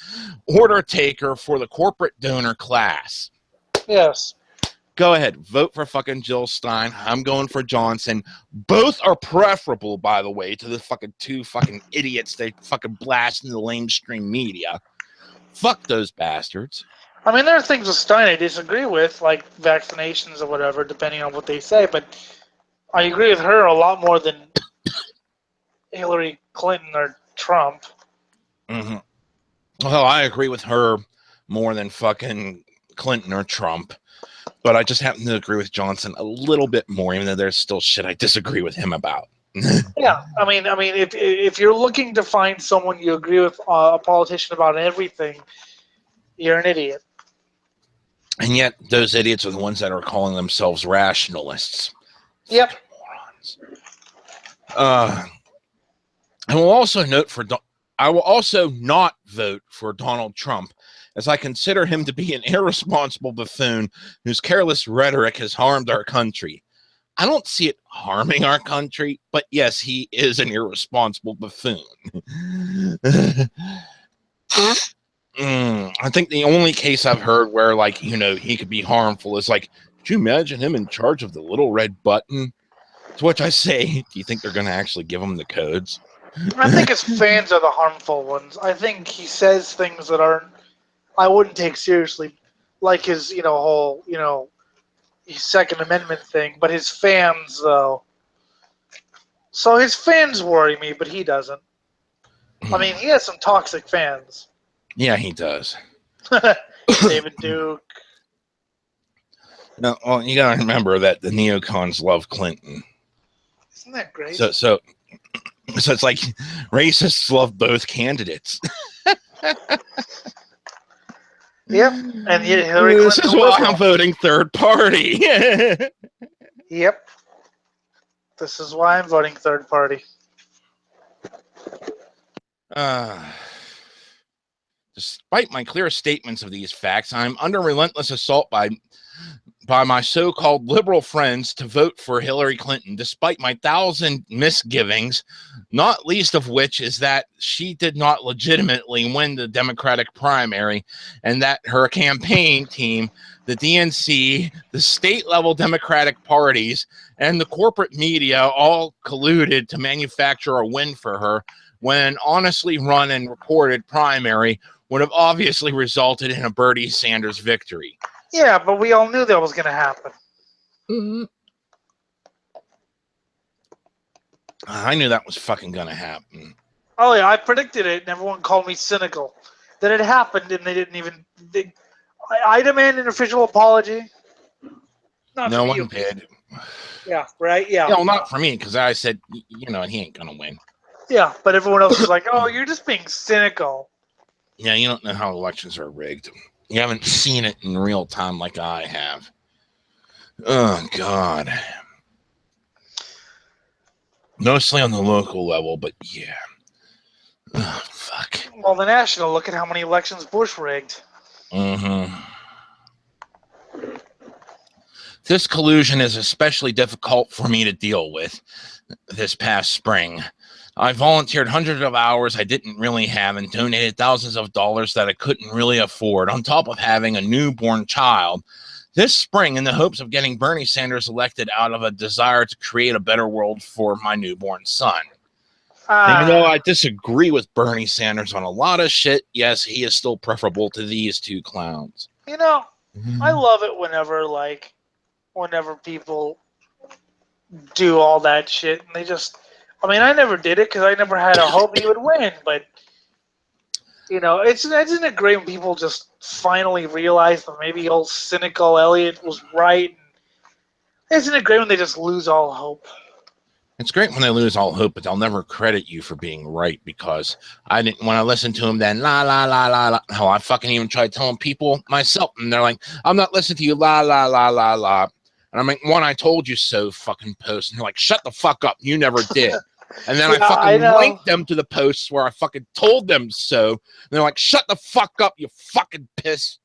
order taker for the corporate donor class. Yes. Go ahead, vote for fucking Jill Stein. I'm going for Johnson. Both are preferable, by the way, to the fucking 2 fucking idiots they fucking blast in the lamestream media. Fuck those bastards. I mean, there are things with Stein I disagree with, like vaccinations or whatever, depending on what they say, but I agree with her a lot more than Hillary Clinton or Trump. Mm-hmm. Well, I agree with her more than fucking Clinton or Trump, but I just happen to agree with Johnson a little bit more, even though there's still shit I disagree with him about. Yeah, I mean, if you're looking to find someone you agree with, a politician about everything, you're an idiot. And yet, those idiots are the ones that are calling themselves rationalists. Yep. Morons. I will also not vote for Donald Trump, as I consider him to be an irresponsible buffoon whose careless rhetoric has harmed our country. I don't see it harming our country, but yes, he is an irresponsible buffoon. I think the only case I've heard where, like, you know, he could be harmful is like, could you imagine him in charge of the little red button? To which I say, do you think they're going to actually give him the codes? I think his fans are the harmful ones. I think he says things that I wouldn't take seriously, like his, whole, his Second Amendment thing. But his fans, though. So his fans worry me, but he doesn't. I mean, he has some toxic fans. Yeah, he does. David Duke. No, well, you gotta remember that the neocons love Clinton. Isn't that great? So it's like racists love both candidates. Yep, and yet Hillary Clinton. This is why I'm voting third party. Yep, this is why I'm voting third party. Despite my clear statements of these facts, I'm under relentless assault by my so-called liberal friends to vote for Hillary Clinton, despite my 1,000 misgivings, not least of which is that she did not legitimately win the Democratic primary, and that her campaign team, the DNC, the state-level Democratic parties, and the corporate media all colluded to manufacture a win for her, when an honestly run and reported primary would have obviously resulted in a Bernie Sanders victory. Yeah, but we all knew that was going to happen. Mm-hmm. I knew that was fucking going to happen. Oh, yeah, I predicted it, and everyone called me cynical. That it happened, and they didn't even... I demand an official apology. No one did. Yeah, right? Yeah. No, not for me, because I said, he ain't going to win. Yeah, but everyone else was like, oh, you're just being cynical. Yeah, you don't know how elections are rigged. You haven't seen it in real time like I have. Oh, God. Mostly on the local level, but yeah. Oh, fuck. Well, the national, look at how many elections Bush rigged. Mm-hmm. This collusion is especially difficult for me to deal with this past spring. I volunteered hundreds of hours I didn't really have and donated thousands of dollars that I couldn't really afford, on top of having a newborn child, this spring in the hopes of getting Bernie Sanders elected out of a desire to create a better world for my newborn son. Even though I disagree with Bernie Sanders on a lot of shit, yes, he is still preferable to these two clowns. I love it whenever people do all that shit, and they just. I mean, I never did it because I never had a hope he would win, but isn't it great when people just finally realize that maybe old cynical Elliot was right? Isn't it great when they just lose all hope? It's great when they lose all hope, but they'll never credit you for being right because I didn't want to listen to him then. La, la, la, la, la. Hell, I fucking even tried telling people myself, and they're like, I'm not listening to you. La, la, la, la, la. And I'm like, one, I told you so fucking post. And they're like, shut the fuck up. You never did. And then Yeah, I fucking linked them to the posts where I fucking told them so. And they're like, shut the fuck up, you fucking piss.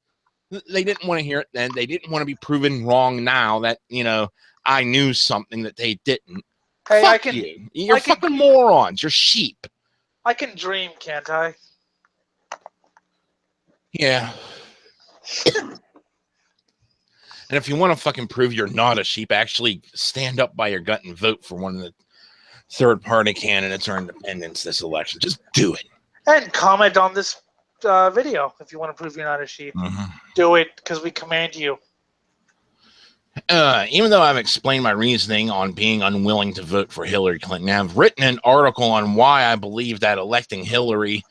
They didn't want to hear it then. They didn't want to be proven wrong now that, I knew something that they didn't. Hey, Fuck you. You're fucking morons. You're sheep. I can dream, can't I? Yeah. And if you want to fucking prove you're not a sheep, actually stand up by your gut and vote for one of the third-party candidates or independents this election. Just do it. And comment on this video if you want to prove you're not a sheep. Mm-hmm. Do it because we command you. Even though I've explained my reasoning on being unwilling to vote for Hillary Clinton, I've written an article on why I believe that electing Hillary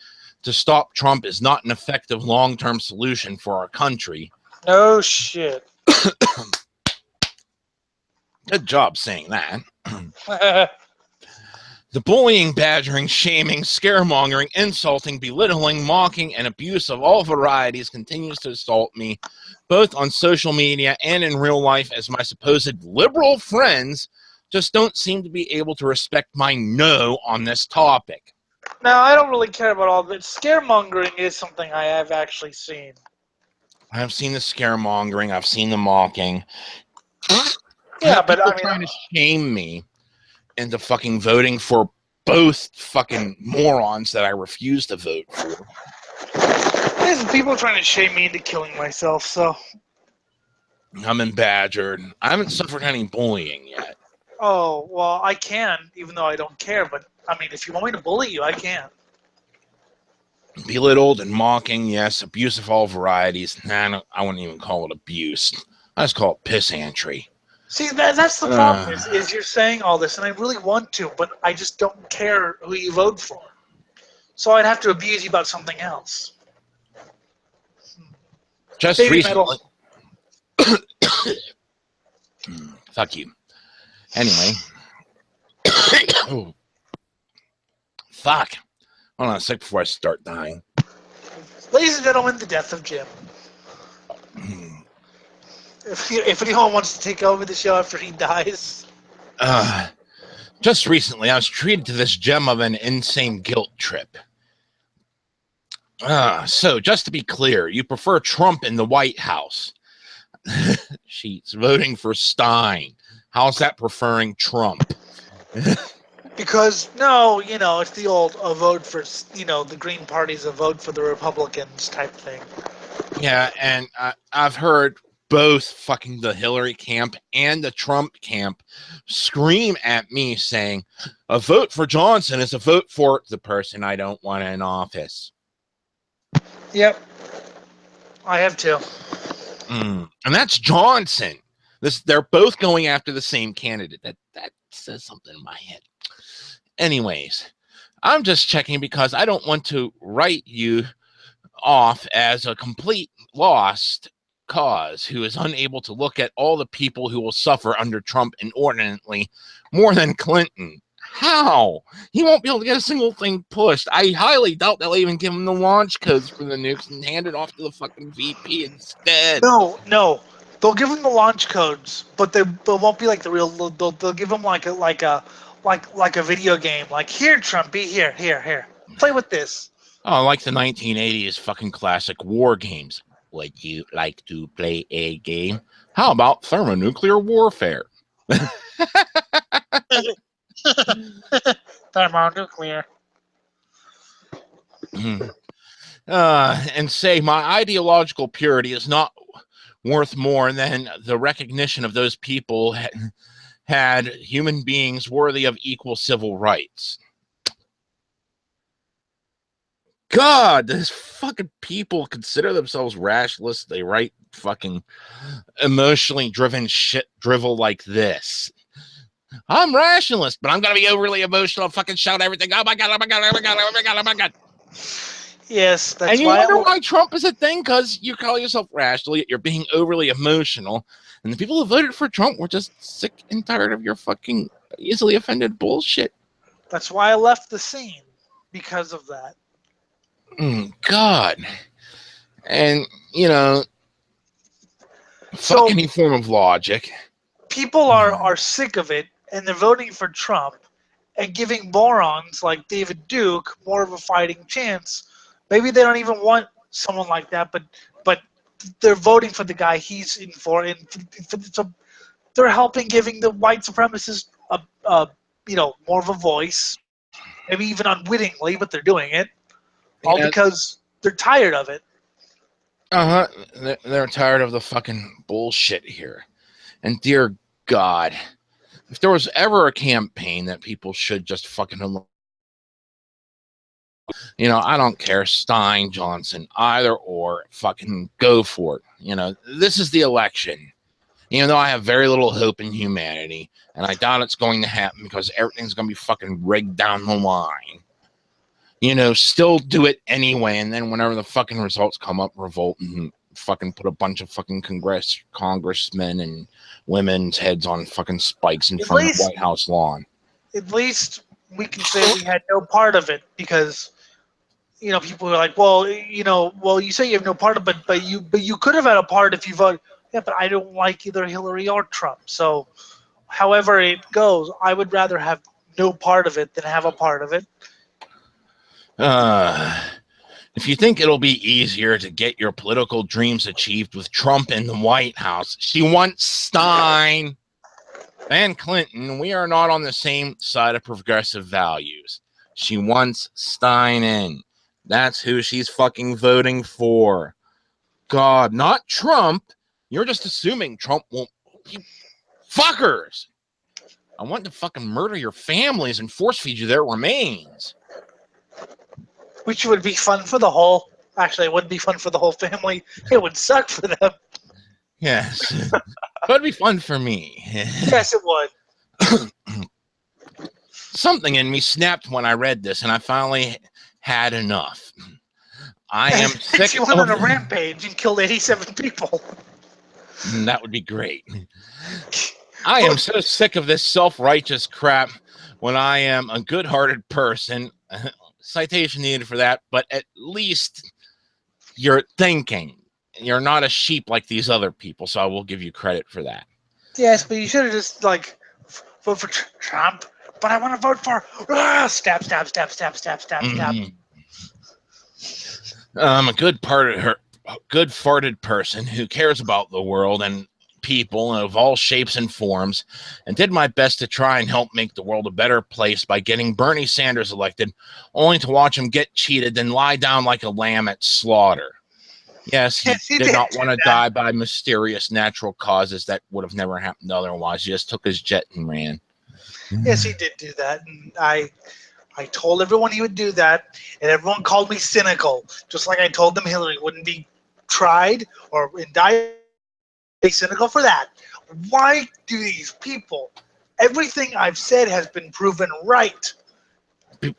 to stop Trump is not an effective long-term solution for our country. No shit. Good job saying that. The bullying, badgering, shaming, scaremongering, insulting, belittling, mocking, and abuse of all varieties continues to assault me, both on social media and in real life, as my supposed liberal friends just don't seem to be able to respect my no on this topic. Now, I don't really care about all that. Scaremongering is something I have actually seen. I've seen the scaremongering. I've seen the mocking. Yeah, but I mean, trying to shame me into fucking voting for both fucking morons that I refuse to vote for. There's people trying to shame me into killing myself, so. I'm been badgered. I haven't suffered any bullying yet. Oh, well, I can, even though I don't care, but, I mean, if you want me to bully you, I can. Belittled and mocking, yes. Abuse of all varieties. Nah, I wouldn't even call it abuse. I just call it pissantry. See, that's the problem, is you're saying all this, and I really want to, but I just don't care who you vote for. So I'd have to abuse you about something else. Just Baby recently. Fuck you. Anyway. Oh. Fuck. Hold on a sec before I start dying. Ladies and gentlemen, the death of Jim. If anyone wants to take over the show after he dies. Just recently, I was treated to this gem of an insane guilt trip. So, just to be clear, you prefer Trump in the White House. She's voting for Stein. How's that preferring Trump? Because, no, it's the old a vote for, the Green Party's a vote for the Republicans type thing. Yeah, and I've heard both fucking the Hillary camp and the Trump camp scream at me saying, a vote for Johnson is a vote for the person I don't want in office. Yep. I have too. And that's Johnson. They're both going after the same candidate. That says something in my head. Anyways, I'm just checking because I don't want to write you off as a complete lost cause who is unable to look at all the people who will suffer under Trump inordinately more than Clinton. How? He won't be able to get a single thing pushed. I highly doubt they'll even give him the launch codes for the nukes and hand it off to the fucking VP instead. No. They'll give him the launch codes, but they won't be like the real. They'll give him like a video game. Like, here, Trumpy, here. Play with this. Oh, like the 1980s fucking classic war games. Would you like to play a game? How about thermonuclear warfare? Thermonuclear. And say my ideological purity is not worth more than the recognition of those people had human beings worthy of equal civil rights. God, these fucking people consider themselves rationalists. They write fucking emotionally driven shit drivel like this. I'm rationalist, but I'm gonna be overly emotional and fucking shout everything. Oh my god! Oh my god! Oh my god! Oh my god! Oh my god! Yes, that's And you why. wonder why Trump is a thing, because you call yourself rational, yet you're being overly emotional. And the people who voted for Trump were just sick and tired of your fucking easily offended bullshit. That's why I left the scene, because of that. God. And, you know, So fuck any form of logic. people are sick of it, and they're voting for Trump and giving morons like David Duke more of a fighting chance. Maybe they don't even want someone like that, but they're voting for the guy he's in for, and so they're helping giving the white supremacists more of a voice. Maybe even unwittingly, but they're doing it all because they're tired of it. They're tired of the fucking bullshit here. And dear God, if there was ever a campaign that people should just fucking, I don't care, Stein, Johnson, either or, fucking go for it. This is the election. Even though I have very little hope in humanity, and I doubt it's going to happen because everything's going to be fucking rigged down the line. Still do it anyway, and then whenever the fucking results come up, revolt and fucking put a bunch of fucking congressmen and women's heads on fucking spikes in front of the White House lawn. At least we can say we had no part of it, because people are like, well, you say you have no part of it, but you could have had a part if you voted. Yeah, but I don't like either Hillary or Trump. So, however it goes, I would rather have no part of it than have a part of it. If you think it'll be easier to get your political dreams achieved with Trump in the White House, she wants Stein and Clinton. We are not on the same side of progressive values. She wants Stein in. That's who she's fucking voting for. God, not Trump. You're just assuming Trump won't. You fuckers! I want to fucking murder your families and force feed you their remains. Which would be fun for the whole. Actually, it wouldn't be fun for the whole family. It would suck for them. Yes. But it'd be fun for me. Yes, it would. Something in me snapped when I read this, and I finally had enough. I am sick. She went on a rampage and killed 87 people. That would be great. I am so sick of this self-righteous crap when I am a good-hearted person. Citation needed for that, but at least you're thinking. You're not a sheep like these other people, so I will give you credit for that. Yes, but you should have just, vote for Trump, but I want to vote for stab, stab, stab, stab, stab, stab, stab. I'm a good farted person who cares about the world and people of all shapes and forms, and did my best to try and help make the world a better place by getting Bernie Sanders elected, only to watch him get cheated and lie down like a lamb at slaughter. Yes, he did not want to die by mysterious natural causes that would have never happened otherwise. He just took his jet and ran. Yes, he did do that, and I told everyone he would do that, and everyone called me cynical, just like I told them Hillary wouldn't be tried or indicted. Be cynical for that. Why do these people? Everything I've said has been proven right.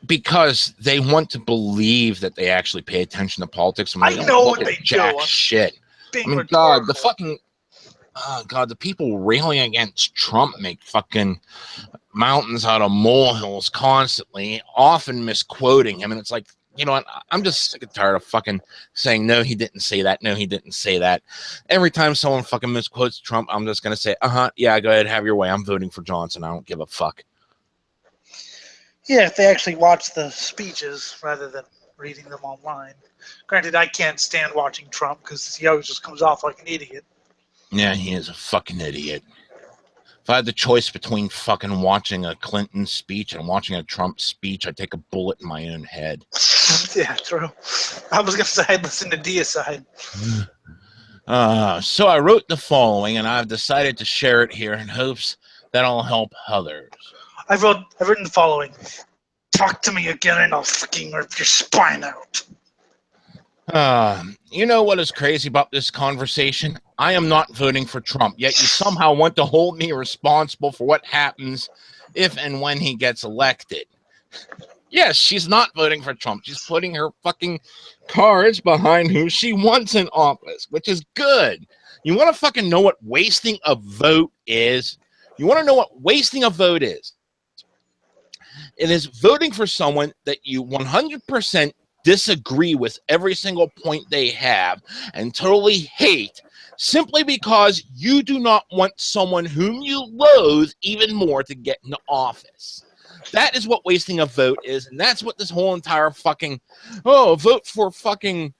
Because they want to believe that they actually pay attention to politics. I know what they jack do. Shit. I mean, God, the people railing against Trump make fucking mountains out of molehills constantly, often misquoting him, and it's like, you know what? I'm just sick and tired of fucking saying, no, he didn't say that. No, he didn't say that. Every time someone fucking misquotes Trump, I'm just going to say, yeah, go ahead, have your way. I'm voting for Johnson. I don't give a fuck. Yeah, if they actually watch the speeches rather than reading them online. Granted, I can't stand watching Trump because he always just comes off like an idiot. Yeah, he is a fucking idiot. If I had the choice between fucking watching a Clinton speech and watching a Trump speech, I'd take a bullet in my own head. Yeah, true. I was going to say I'd listen to Deicide. So I wrote the following, and I've decided to share it here in hopes that I'll help others. I've written the following. Talk to me again and I'll fucking rip your spine out. You know what is crazy about this conversation? I am not voting for Trump, yet you somehow want to hold me responsible for what happens if and when he gets elected. Yes, she's not voting for Trump. She's putting her fucking cards behind who she wants in office, which is good. You want to fucking know what wasting a vote is? You want to know what wasting a vote is? It is voting for someone that you 100% disagree with every single point they have and totally hate simply because you do not want someone whom you loathe even more to get into office. That is what wasting a vote is, and that's what this whole entire fucking, a vote for fucking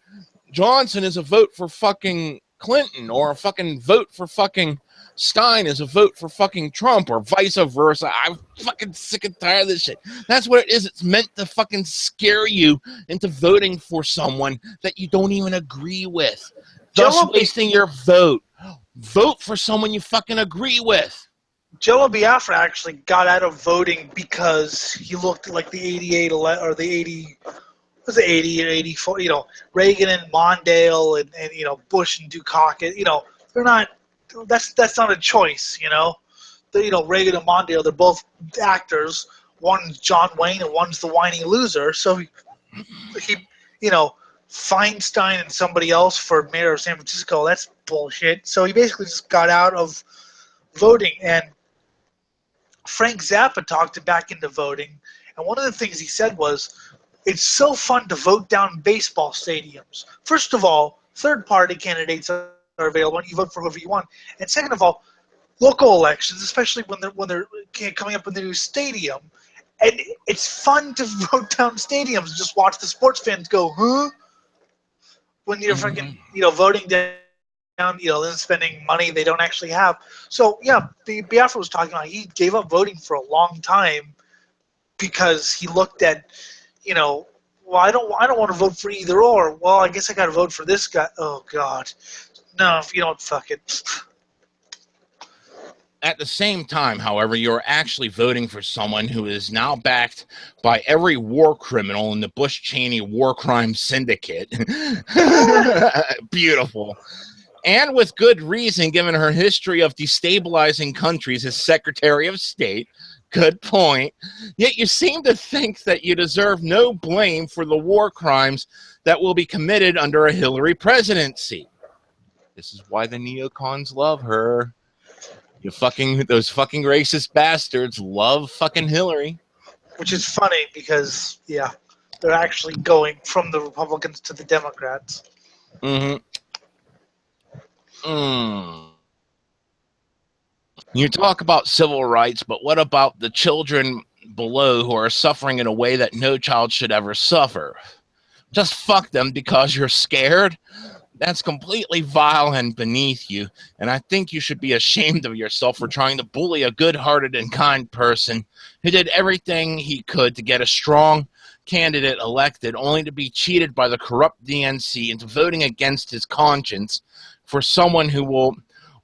Johnson is a vote for fucking Clinton, or a fucking vote for fucking Stein is a vote for fucking Trump, or vice versa. I'm fucking sick and tired of this shit. That's what it is. It's meant to fucking scare you into voting for someone that you don't even agree with. Thus wasting your vote. Vote for someone you fucking agree with. Jello Biafra actually got out of voting because he looked like the 88 or the 80, was it 80 or 84? You know, Reagan and Mondale and you know, Bush and Dukakis. You know, they're not. That's not a choice. You know, Reagan and Mondale, they're both actors. One's John Wayne and one's the whiny loser. So he Feinstein and somebody else for mayor of San Francisco. That's bullshit. So he basically just got out of voting. And Frank Zappa talked him back into voting. And one of the things he said was, it's so fun to vote down baseball stadiums. First of all, third-party candidates are available, and you vote for whoever you want. And second of all, local elections, especially when they're coming up with a new stadium, and it's fun to vote down stadiums and just watch the sports fans go, huh? When you're freaking, voting down, then spending money they don't actually have. So yeah, the Biafra was talking about he gave up voting for a long time because he looked at, well, I don't want to vote for either or. Well, I guess I got to vote for this guy. Oh God, no, if you don't, fuck it. At the same time, however, you're actually voting for someone who is now backed by every war criminal in the Bush-Cheney war crime syndicate. Beautiful. And with good reason, given her history of destabilizing countries as Secretary of State. Good point. Yet you seem to think that you deserve no blame for the war crimes that will be committed under a Hillary presidency. This is why the neocons love her. Those fucking racist bastards love fucking Hillary. Which is funny because, yeah, they're actually going from the Republicans to the Democrats. Mm-hmm. You talk about civil rights, but what about the children below who are suffering in a way that no child should ever suffer? Just fuck them because you're scared? That's completely vile and beneath you, and I think you should be ashamed of yourself for trying to bully a good-hearted and kind person who did everything he could to get a strong candidate elected, only to be cheated by the corrupt DNC into voting against his conscience for someone who will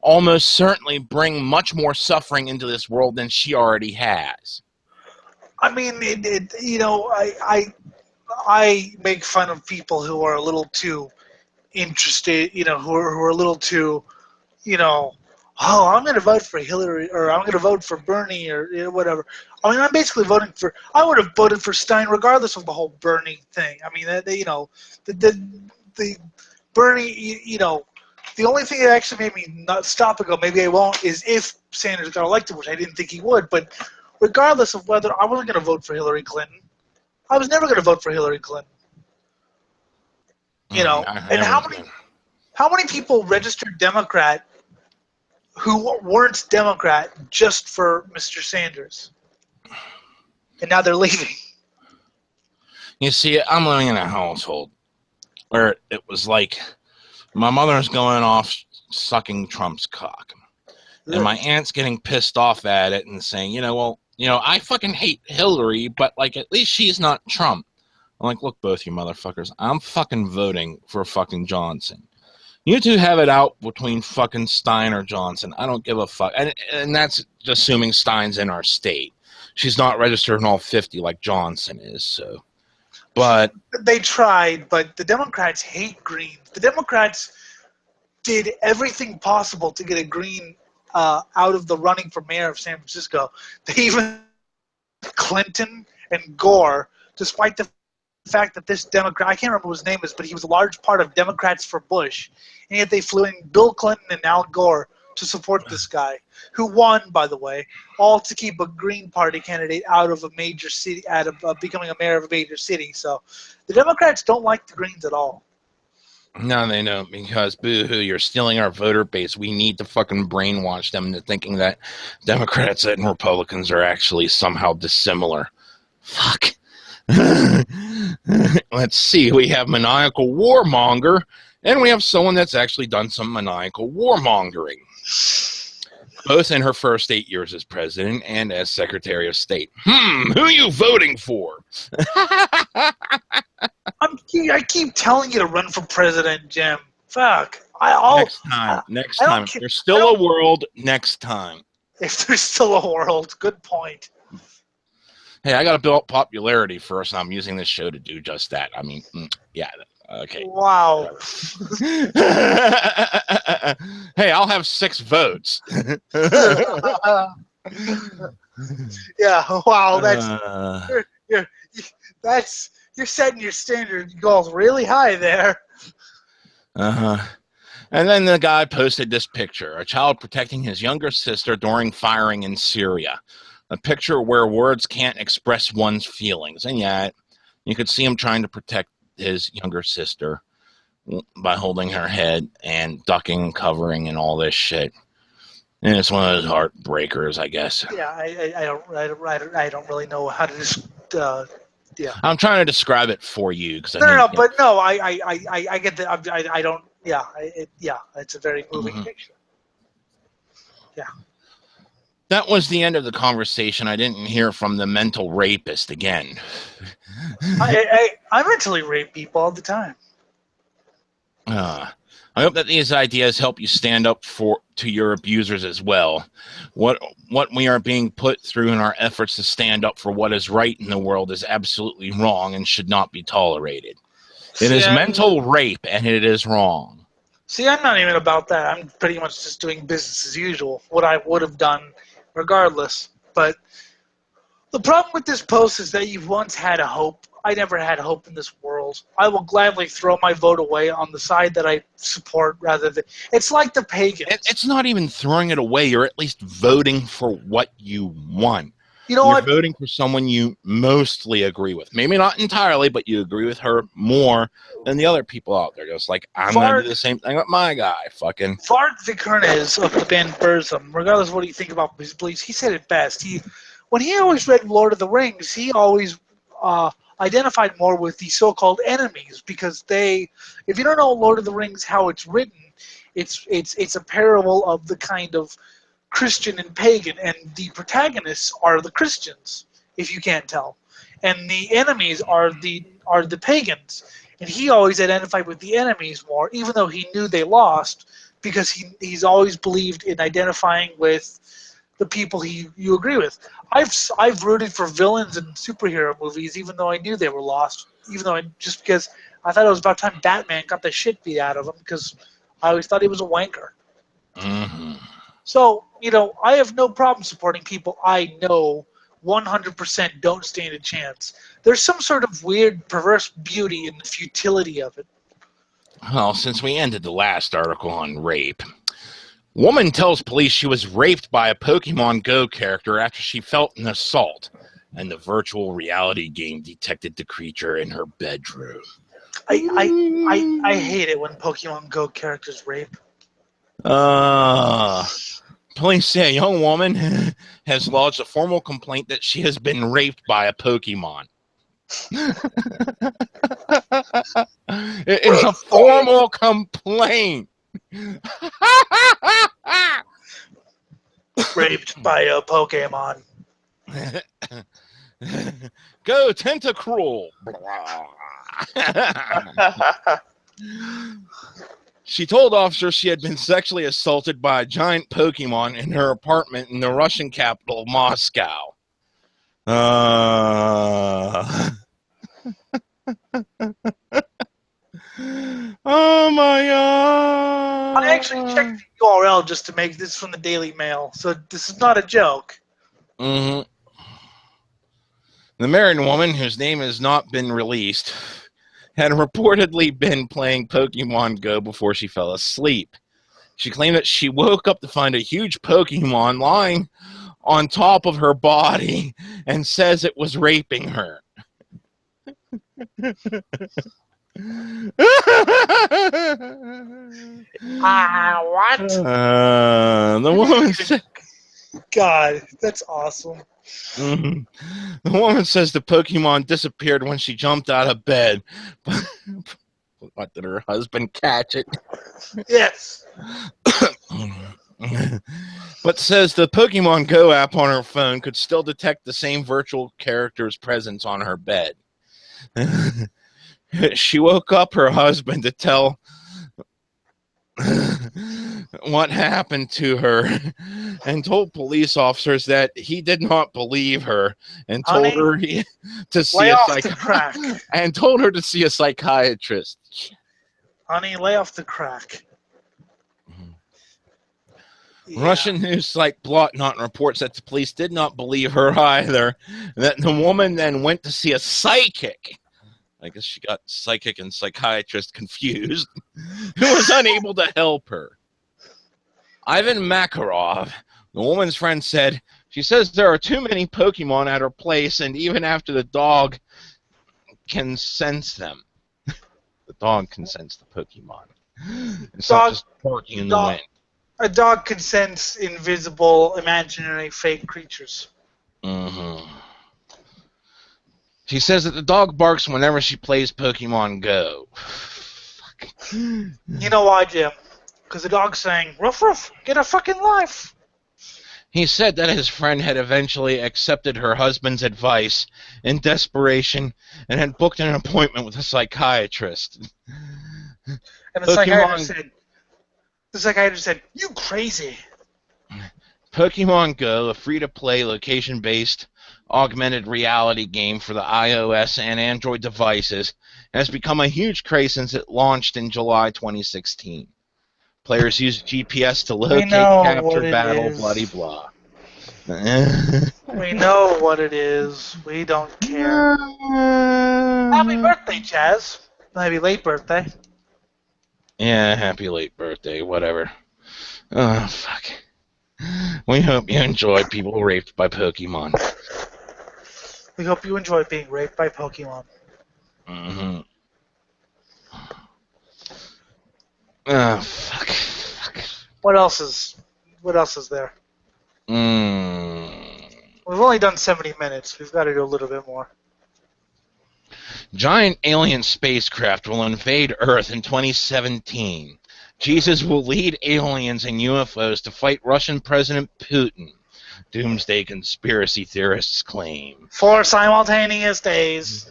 almost certainly bring much more suffering into this world than she already has. I mean, I make fun of people who are a little too interested, who are a little too, I'm going to vote for Hillary, or I'm going to vote for Bernie, or whatever. I mean, I'm basically voting for. I would have voted for Stein regardless of the whole Bernie thing. I mean, the Bernie, the only thing that actually made me not stop and go, maybe I won't, is if Sanders got elected, which I didn't think he would. But regardless of whether I wasn't going to vote for Hillary Clinton, I was never going to vote for Hillary Clinton. And how many people registered Democrat who weren't Democrat just for Mr. Sanders? And now they're leaving. You see, I'm living in a household where it was like my mother's going off sucking Trump's cock. And my aunt's getting pissed off at it and saying, I fucking hate Hillary, but at least she's not Trump. I'm like, look, both you motherfuckers, I'm fucking voting for fucking Johnson. You two have it out between fucking Stein or Johnson. I don't give a fuck. And that's assuming Stein's in our state. She's not registered in all 50 like Johnson is, so. But they tried, but the Democrats hate Greens. The Democrats did everything possible to get a Green out of the running for mayor of San Francisco. They even Clinton and Gore, despite the fact that this Democrat, I can't remember what his name is, but he was a large part of Democrats for Bush, and yet they flew in Bill Clinton and Al Gore to support this guy, who won, by the way, all to keep a Green Party candidate out of a major city, out of becoming a mayor of a major city. So the Democrats don't like the Greens at all. No, they don't, because boo-hoo, you're stealing our voter base. We need to fucking brainwash them into thinking that Democrats and Republicans are actually somehow dissimilar. Fuck. Let's see. We have maniacal warmonger, and we have someone that's actually done some maniacal warmongering. Both in her first 8 years as president and as Secretary of State. Who are you voting for? I keep telling you to run for president, Jim. Fuck. Next time. If there's still a world, next time. If there's still a world, good point. Hey, I got to build up popularity first, and I'm using this show to do just that. I mean, yeah. Okay. Wow. Hey, I'll have 6 votes. Yeah. Wow. You're setting your standard goals really high there. And then the guy posted this picture: a child protecting his younger sister during firing in Syria. A picture where words can't express one's feelings, and yet you could see him trying to protect his younger sister by holding her head and ducking and covering and all this shit. And it's one of those heartbreakers, I guess. Yeah, I don't really know how to just. Yeah. I'm trying to describe it for you because I get that. I don't. Yeah, it's a very moving picture. Yeah. That was the end of the conversation. I didn't hear from the mental rapist again. I mentally rape people all the time. I hope that these ideas help you stand up to your abusers as well. What we are being put through in our efforts to stand up for what is right in the world is absolutely wrong and should not be tolerated. It is mental rape, and it is wrong. See, I'm not even about that. I'm pretty much just doing business as usual, what I would have done regardless. But the problem with this post is that you've once had a hope. I never had hope in this world. I will gladly throw my vote away on the side that I support rather than... It's like the pagans. It's not even throwing it away. You're at least voting for what you want. You know what? You're voting for someone you mostly agree with. Maybe not entirely, but you agree with her more than the other people out there. Just like, I'm going to do the same thing with my guy. Fucking. Fard Vikernes of the band Burzum, regardless of what you think about his beliefs, he said it best. When he always read Lord of the Rings, he always identified more with the so-called enemies, because if you don't know Lord of the Rings, how it's written, it's a parable of the kind of Christian and pagan, and the protagonists are the Christians, if you can't tell, and the enemies are the pagans, and he always identified with the enemies more, even though he knew they lost, because he's always believed in identifying with the people you agree with. I've rooted for villains in superhero movies, even though I knew they were lost, just because I thought it was about time Batman got the shit beat out of him, because I always thought he was a wanker. Mm-hmm. So, I have no problem supporting people I know 100% don't stand a chance. There's some sort of weird, perverse beauty in the futility of it. Well, since we ended the last article on rape, woman tells police she was raped by a Pokemon Go character after she felt an assault, and the virtual reality game detected the creature in her bedroom. I hate it when Pokemon Go characters rape. Police say a young woman has lodged a formal complaint that she has been raped by a Pokemon. It is a formal complaint. Raped by a Pokemon. Go Tentacruel. She told officers she had been sexually assaulted by a giant Pokemon in her apartment in the Russian capital of Moscow. Oh my God. I actually checked the URL just to make this from the Daily Mail, so this is not a joke. Mm-hmm. The married woman, whose name has not been released, had reportedly been playing Pokemon Go before she fell asleep. She claimed that she woke up to find a huge Pokemon lying on top of her body and says it was raping her. What? The woman said, God, that's awesome. The woman says the Pokemon disappeared when she jumped out of bed. What, did her husband catch it? Yes. But says the Pokemon Go app on her phone could still detect the same virtual character's presence on her bed. She woke up her husband to tell what happened to her and told police officers that he did not believe her and told her to see a psychiatrist. Honey, lay off the crack. Yeah. Russian news site Blotnot reports that the police did not believe her either, that the woman then went to see a psychic. I guess she got psychic and psychiatrist confused, who was unable to help her. Ivan Makarov, the woman's friend, said, she says there are too many Pokemon at her place, and even after the dog can sense them. The dog can sense the Pokemon. It's not just barking in the wind. A dog can sense invisible, imaginary, fake creatures. Mm-hmm. She says that the dog barks whenever she plays Pokemon Go. You know why, Jim? Because the dog's saying, "Ruff, ruff, get a fucking life." He said that his friend had eventually accepted her husband's advice in desperation and had booked an appointment with a psychiatrist. And the psychiatrist said, "You crazy." Pokemon Go, a free-to-play, location-based, augmented reality game for the iOS and Android devices, has become a huge craze since it launched in July 2016. Players use GPS to locate, capture, battle, bloody blah. We know what it is. We don't care. Happy birthday, Chaz. Happy late birthday. Yeah, happy late birthday, whatever. Oh, fuck. We hope you enjoy people raped by Pokemon. We hope you enjoy being raped by Pokemon. Mm-hmm. Oh, fuck. What else is there? We've only done 70 minutes. We've got to do a little bit more. Giant alien spacecraft will invade Earth in 2017. Jesus will lead aliens and UFOs to fight Russian President Putin. Doomsday conspiracy theorists claim. 4 simultaneous days.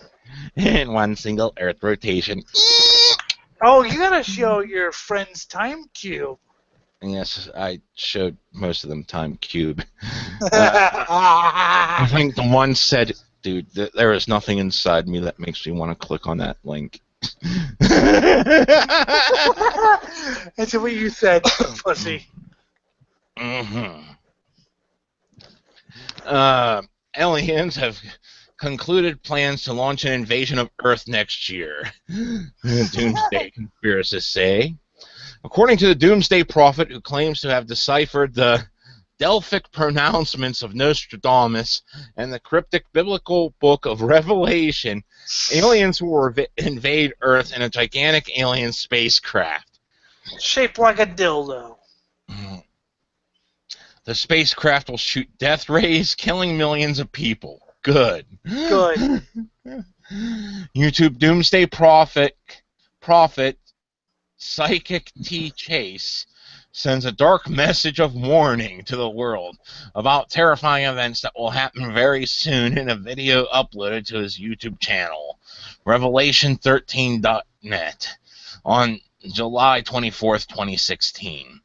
In one single Earth rotation. Oh, you gotta show your friend's time cube. Yes, I showed most of them time cube. I think the one said, dude, there is nothing inside me that makes me want to click on that link. That's what you said, pussy. Mm-hmm. Aliens have concluded plans to launch an invasion of Earth next year. Doomsday conspiracists say. According to the Doomsday Prophet, who claims to have deciphered the Delphic pronouncements of Nostradamus and the cryptic biblical book of Revelation, aliens will invade Earth in a gigantic alien spacecraft. Shaped like a dildo. The spacecraft will shoot death rays, killing millions of people. Good. YouTube Doomsday Prophet Psychic T. Chase sends a dark message of warning to the world about terrifying events that will happen very soon in a video uploaded to his YouTube channel, Revelation13.net, on July 24th, 2016.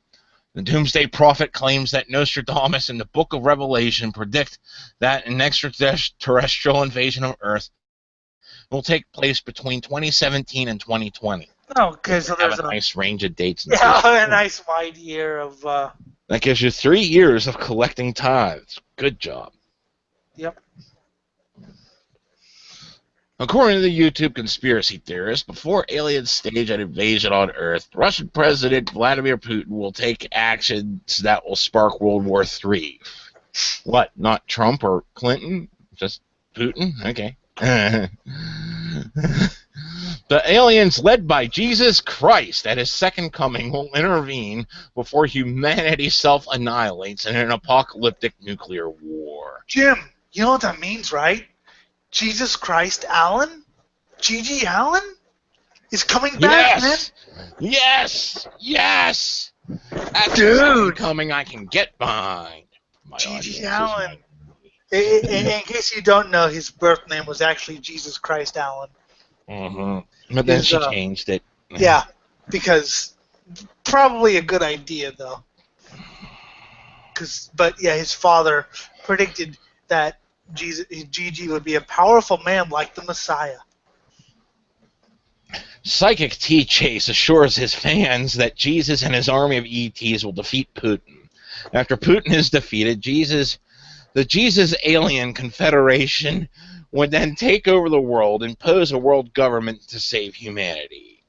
The Doomsday Prophet claims that Nostradamus and the Book of Revelation predict that an extraterrestrial invasion of Earth will take place between 2017 and 2020. No, okay, so Have there's a nice range of dates. And a nice wide year of, that gives you 3 years of collecting tithes. Good job. yep. According to the YouTube conspiracy theorists, before aliens stage an invasion on Earth, Russian President Vladimir Putin will take actions that will spark World War III. What, not Trump or Clinton? Just Putin? Okay. The aliens led by Jesus Christ at his second coming will intervene before humanity self-annihilates in an apocalyptic nuclear war. Jim, you know what that means, right? Jesus Christ Allen? Gigi Allen? Is coming back, man? Yes! Yes! That's Dude! the second coming I can get behind. Gigi Allen. In case you don't know, his birth name was actually Jesus Christ Allen. Mm-hmm. But then she changed it. Yeah, because probably a good idea, though. But yeah, his father predicted that Gigi would be a powerful man like the Messiah. Psychic T-Chase assures his fans that Jesus and his army of ETs will defeat Putin. After Putin is defeated, the Jesus Alien Confederation would then take over the world and impose a world government to save humanity.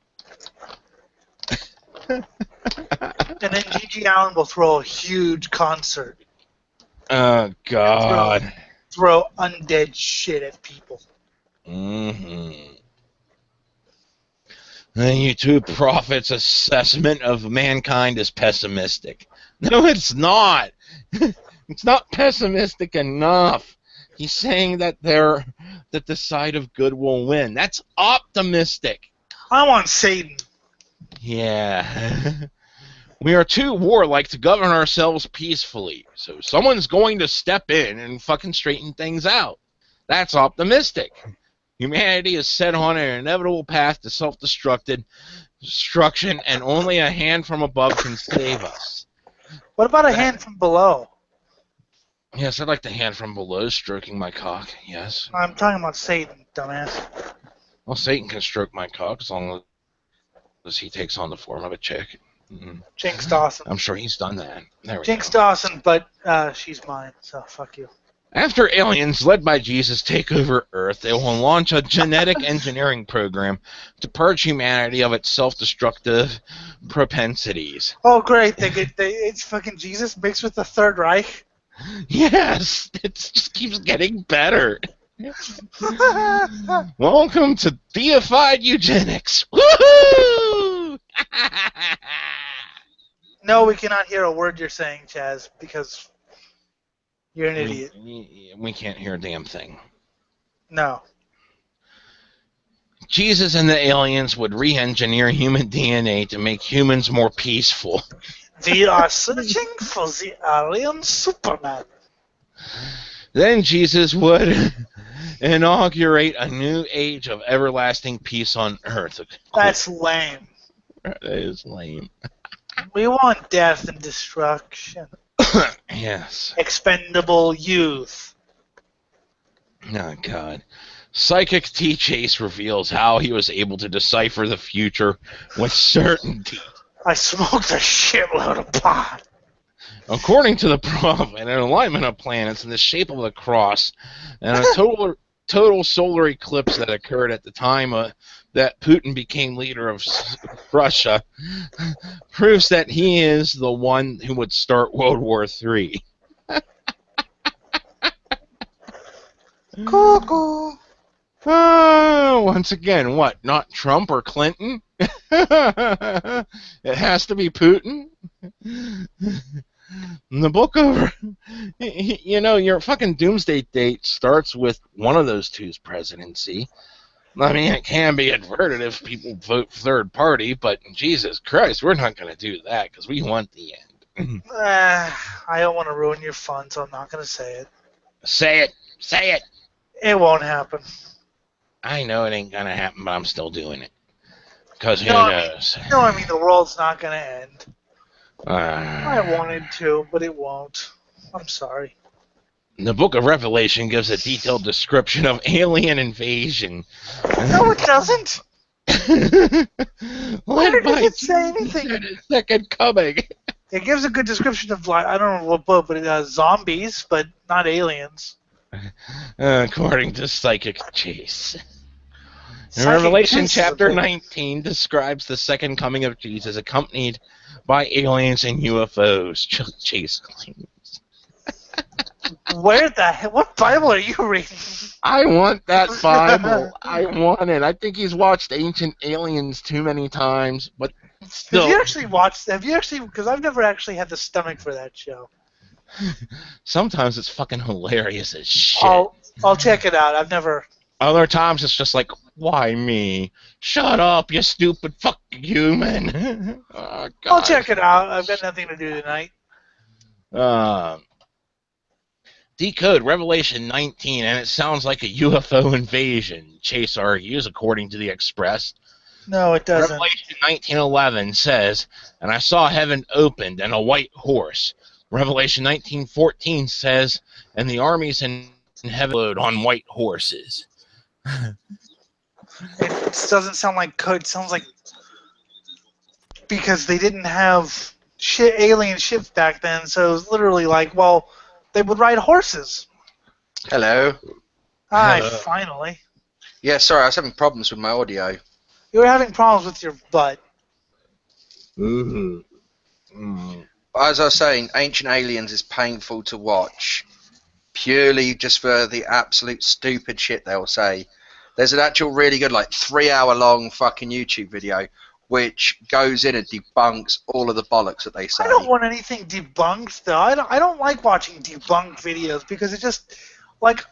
And then Gigi Allen will throw a huge concert. Oh, God. Throw undead shit at people. Mm-hmm. The YouTube prophet's assessment of mankind is pessimistic. No, it's not. It's not pessimistic enough. He's saying that the side of good will win. That's optimistic. I want Satan. Yeah. We are too warlike to govern ourselves peacefully, so someone's going to step in and fucking straighten things out. That's optimistic. Humanity is set on an inevitable path to self-destruction, and only a hand from above can save us. What about a hand from below? Yes, I'd like the hand from below stroking my cock, yes. I'm talking about Satan, dumbass. Well, Satan can stroke my cock as long as he takes on the form of a chick. Mm-hmm. Jinx Dawson. I'm sure he's done that. There we Jinx go. Dawson, but she's mine, so fuck you. After aliens led by Jesus take over Earth, they will launch a genetic engineering program to purge humanity of its self-destructive propensities. Oh, great. It's fucking Jesus mixed with the Third Reich. Yes, it just keeps getting better. Welcome to deified eugenics. Woohoo! No, we cannot hear a word you're saying, Chaz, because you're an idiot. We can't hear a damn thing. No. Jesus and the aliens would re-engineer human DNA to make humans more peaceful. We are searching for the alien Superman. Then Jesus would inaugurate a new age of everlasting peace on Earth. That's lame. That is lame. We want death and destruction. Yes. Expendable youth. Oh, God. Psychic T-Chase reveals how he was able to decipher the future with certainty. I smoked a shitload of pot. According to the prophet, an alignment of planets in the shape of a cross and a total solar eclipse that occurred at the time that Putin became leader of Russia proves that he is the one who would start World War III. Cuckoo. Oh, once again, what? Not Trump or Clinton? It has to be Putin? The book of... You know, your fucking doomsday date starts with one of those two's presidency. I mean, it can be inverted if people vote third party, but Jesus Christ, we're not going to do that because we want the end. I don't want to ruin your fun, so I'm not going to say it. Say it. Say it. It won't happen. I know it ain't going to happen, but I'm still doing it. Because who knows? I mean the world's not going to end. Uh, I wanted to, but it won't. I'm sorry. The Book of Revelation gives a detailed description of alien invasion. No, it doesn't. Led by it say anything? Jesus and his second coming. It gives a good description of, like, I don't know what book, but it has zombies, but not aliens. According to Psychic Chase. In Psychic Revelation Chase is a chapter bit- 19 describes the second coming of Jesus accompanied by aliens and UFOs, Chase claims. Where the hell? What Bible are you reading? I want that Bible. I want it. I think he's watched Ancient Aliens too many times, but still. Have you actually watched? Have you actually? Because I've never actually had the stomach for that show. Sometimes it's fucking hilarious as shit. I'll check it out. I've never. Other times it's just like, why me? Shut up, you stupid fucking human. Oh, God. I'll check it out. I've got nothing to do tonight. Decode Revelation 19, and it sounds like a UFO invasion, Chase argues, according to the Express. No, it doesn't. Revelation 19:11 says, and I saw heaven opened and a white horse. Revelation 19:14 says, and the armies in heaven rode on white horses. It doesn't sound like code. It sounds like because they didn't have alien ships back then, so it was literally like, well, they would ride horses. Hello. Hi, Hello. finally. Yeah, sorry, I was having problems with my audio. You were having problems with your butt. As I was saying, Ancient Aliens is painful to watch, purely just for the absolute stupid shit they'll say. There's an actual really good, like, 3-hour-long fucking YouTube video which goes in and debunks all of the bollocks that they say. I don't want anything debunked, though. I don't like watching debunked videos because it just like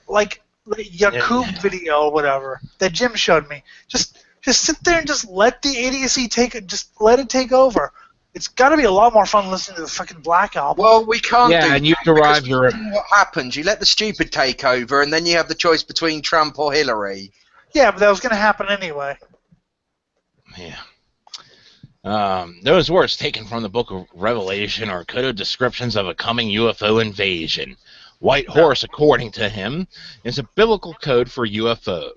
Yakub video or whatever that Jim showed me. Just sit there and just let the idiocy just let it take over. It's got to be a lot more fun listening to the fucking Black Album. Well, we can't do and you that derive because your... what happens, you let the stupid take over and then you have the choice between Trump or Hillary. Yeah, but that was going to happen anyway. Yeah. Those words taken from the book of Revelation are coded descriptions of a coming UFO invasion. White horse, according to him, is a biblical code for UFO.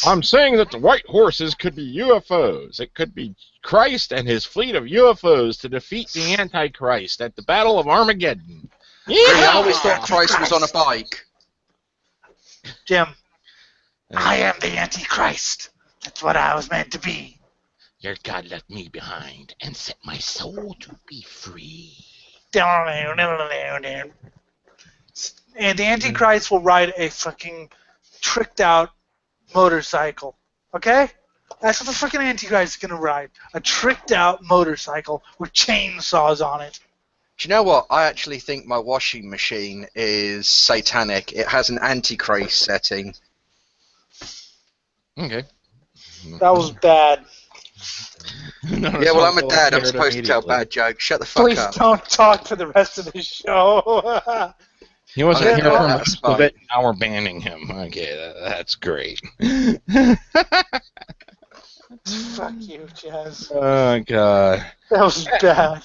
I'm saying that the white horses could be UFOs. It could be Christ and his fleet of UFOs to defeat the Antichrist at the Battle of Armageddon. I always thought Christ was on a bike. Jim, I am the Antichrist. That's what I was meant to be. Your God left me behind and set my soul to be free. And the Antichrist will ride a fucking tricked out motorcycle. Okay? That's what the fucking Antichrist is going to ride. A tricked out motorcycle with chainsaws on it. Do you know what? I actually think my washing machine is satanic. It has an Antichrist setting. Okay. That was bad. Yeah, well, I'm a dad. I'm supposed to tell bad jokes. Shut the fuck Please up. don't talk for the rest of the show. He wasn't Okay, here well, for that's most of fine. it. Now we're banning him. Okay, that's great. Fuck you, Jazz. Oh, God. That was bad.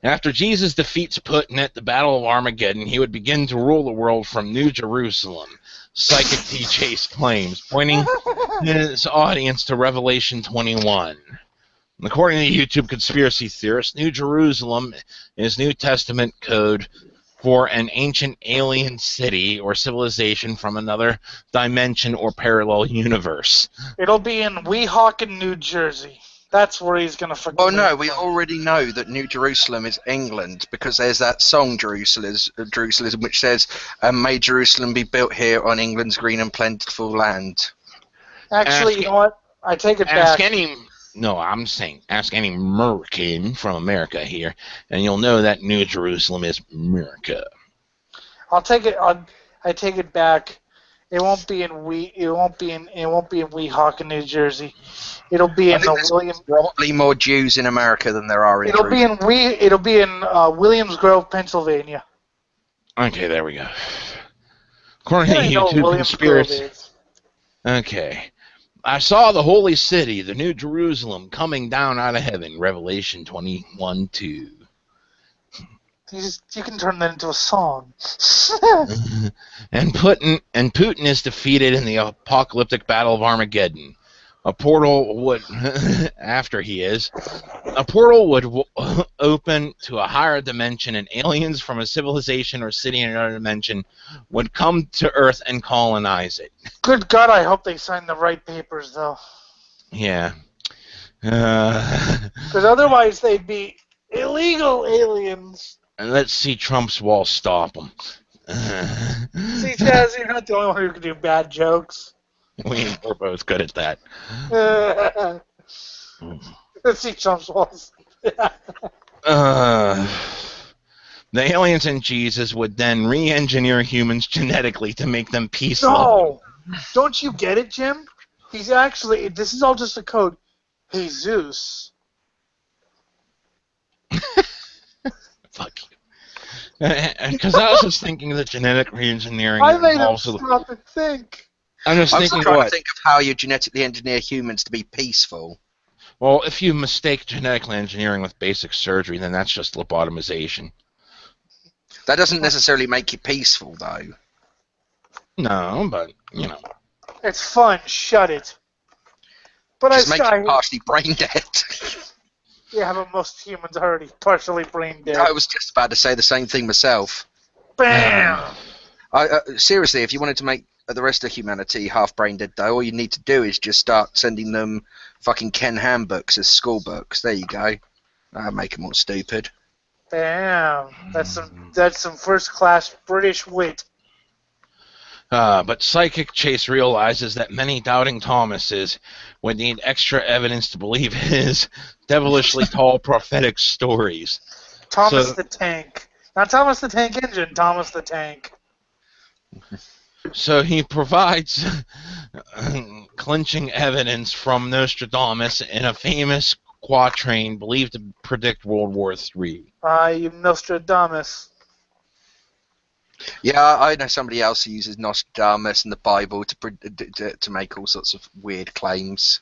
After Jesus defeats Putin at the Battle of Armageddon, he would begin to rule the world from New Jerusalem. Psychic T. Chase claims, pointing his audience to Revelation 21. According to YouTube conspiracy theorists, New Jerusalem is New Testament code for an ancient alien city or civilization from another dimension or parallel universe. It'll be in Weehawken, New Jersey. That's where he's gonna fucking. Well, no, we already know that New Jerusalem is England because there's that song Jerusalem, which says, "May Jerusalem be built here on England's green and plentiful land." Actually, you know what? I take it Ask back. ask any American from America here, and you'll know that New Jerusalem is America. I'll take it. I take it back. It won't be in Weehawken, New Jersey. It'll be I in think the there's William. probably more Jews in America than there are in It'll be in Williams Grove, Pennsylvania. Okay, there we go. According to I know YouTube Williams Grove conspiracy. is. Okay. I saw the holy city, the New Jerusalem, coming down out of heaven. Revelation 21:2. You can turn that into a song. And Putin is defeated in the apocalyptic battle of Armageddon. A portal would, a portal would open to a higher dimension, and aliens from a civilization or city in another dimension would come to Earth and colonize it. Good God, I hope they sign the right papers, though. Yeah. Because otherwise they'd be illegal aliens. And let's see Trump's wall stop them. See, Chaz, you're not the only one who can do bad jokes. We're both good at that. Let's see Trump's walls. The aliens and Jesus would then re-engineer humans genetically to make them peaceful. No! Don't you get it, Jim? He's actually, this is all just a code. Jesus. Fuck you. Because I was just thinking that genetic re-engineering I made him involves... stop and think. I'm just I'm thinking still trying what? to think of how you genetically engineer humans to be peaceful. Well, if you mistake genetic engineering with basic surgery, then that's just lobotomization. That doesn't necessarily make you peaceful, though. No, but, you know. It's fun. Shut it. But Just makes you partially brain dead. Yeah, but most humans are already partially brain dead. I was just about to say the same thing myself. Bam! Seriously, if you wanted to make the rest of humanity half brain dead, though, all you need to do is just start sending them fucking Ken Ham books as school books. There you go. That'll make them all stupid. Bam! That's some first class British wit. But Psychic Chase realizes that many doubting Thomases would need extra evidence to believe his devilishly tall prophetic stories. Thomas the Tank. Not Thomas the Tank Engine, Thomas the Tank. So he provides clinching evidence from Nostradamus in a famous quatrain believed to predict World War III. You Nostradamus. Yeah, I know somebody else who uses Nostradamus and the Bible to make all sorts of weird claims.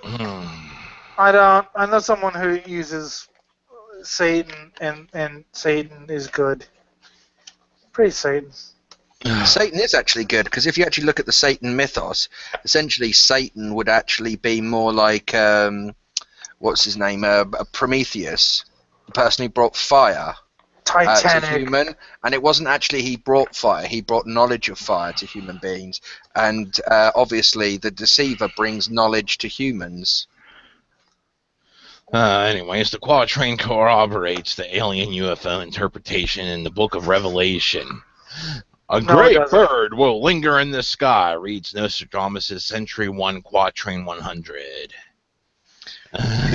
I don't. I know someone who uses Satan, and Satan is good. Praise Satan. Satan is actually good, because if you actually look at the Satan mythos, essentially Satan would actually be more like, what's his name, Prometheus, the person who brought fire. Titanic. To human, and it wasn't actually he brought fire, he brought knowledge of fire to human beings, and obviously the deceiver brings knowledge to humans. Anyways, the quatrain corroborates the alien UFO interpretation in the Book of Revelation. A great bird will linger in the sky, reads Nostradamus' Century 1 Quatrain 100.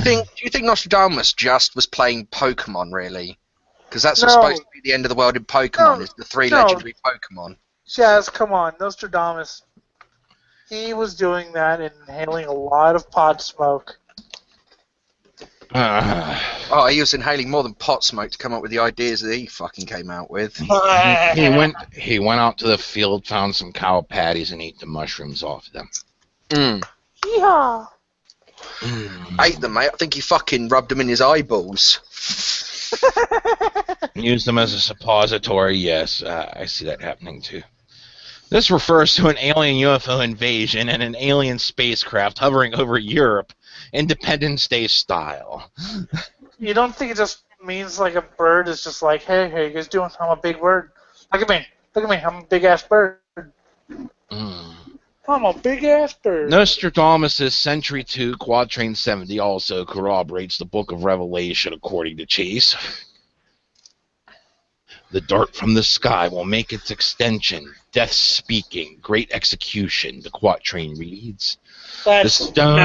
Do you think Nostradamus just was playing Pokemon, really? Because that's supposed to be the end of the world in Pokemon, is the three legendary Pokemon. Jazz, come on, Nostradamus. He was doing that and inhaling a lot of pot smoke. He was inhaling more than pot smoke to come up with the ideas that he fucking came out with. He went out to the field, found some cow patties, and ate the mushrooms off them. Yeehaw! Ate them, mate. I think he fucking rubbed them in his eyeballs. Use them as a suppository, yes. I see that happening too. This refers to an alien UFO invasion and an alien spacecraft hovering over Europe, Independence Day style. You don't think it just means like a bird is just like, hey, how you guys doing? I'm a big bird. Look at me, I'm a big-ass bird. I'm a big-ass bird. Nostradamus' Century 2 Quatrain 70 also corroborates the Book of Revelation, according to Chase. The dart from the sky will make its extension. Death speaking. Great execution. The quatrain reads. The stone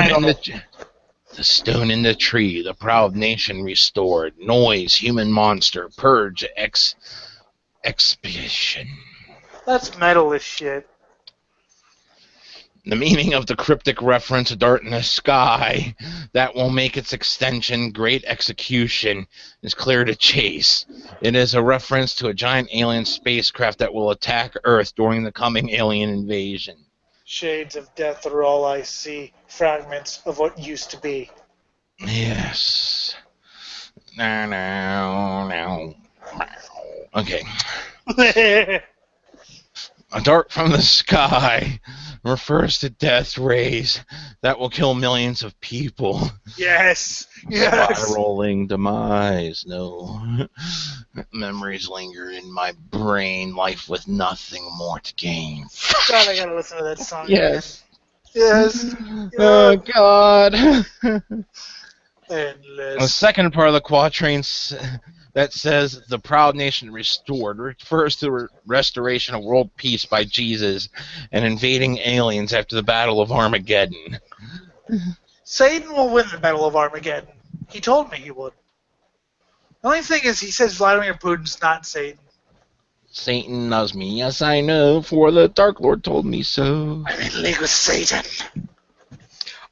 in the tree. The proud nation restored. Noise. Human monster. Purge. Expiation. That's metal as shit. The meaning of the cryptic reference, a dart in the sky, that will make its extension, great execution, is clear to Chase. It is a reference to a giant alien spacecraft that will attack Earth during the coming alien invasion. Shades of death are all I see, fragments of what used to be. Yes. No. Okay. A dart from the sky refers to death rays that will kill millions of people. Yes. Yes. Spiraling demise. No. Memories linger in my brain. Life with nothing more to gain. God, I gotta listen to that song Yes. again. Yes. Oh, God. Endless. The second part of the quatrain that says the proud nation restored refers to the restoration of world peace by Jesus and invading aliens after the Battle of Armageddon. Satan will win the Battle of Armageddon. He told me he would. The only thing is, he says Vladimir Putin's not Satan. Satan knows me, yes I know, for the Dark Lord told me so. I'm in league with Satan.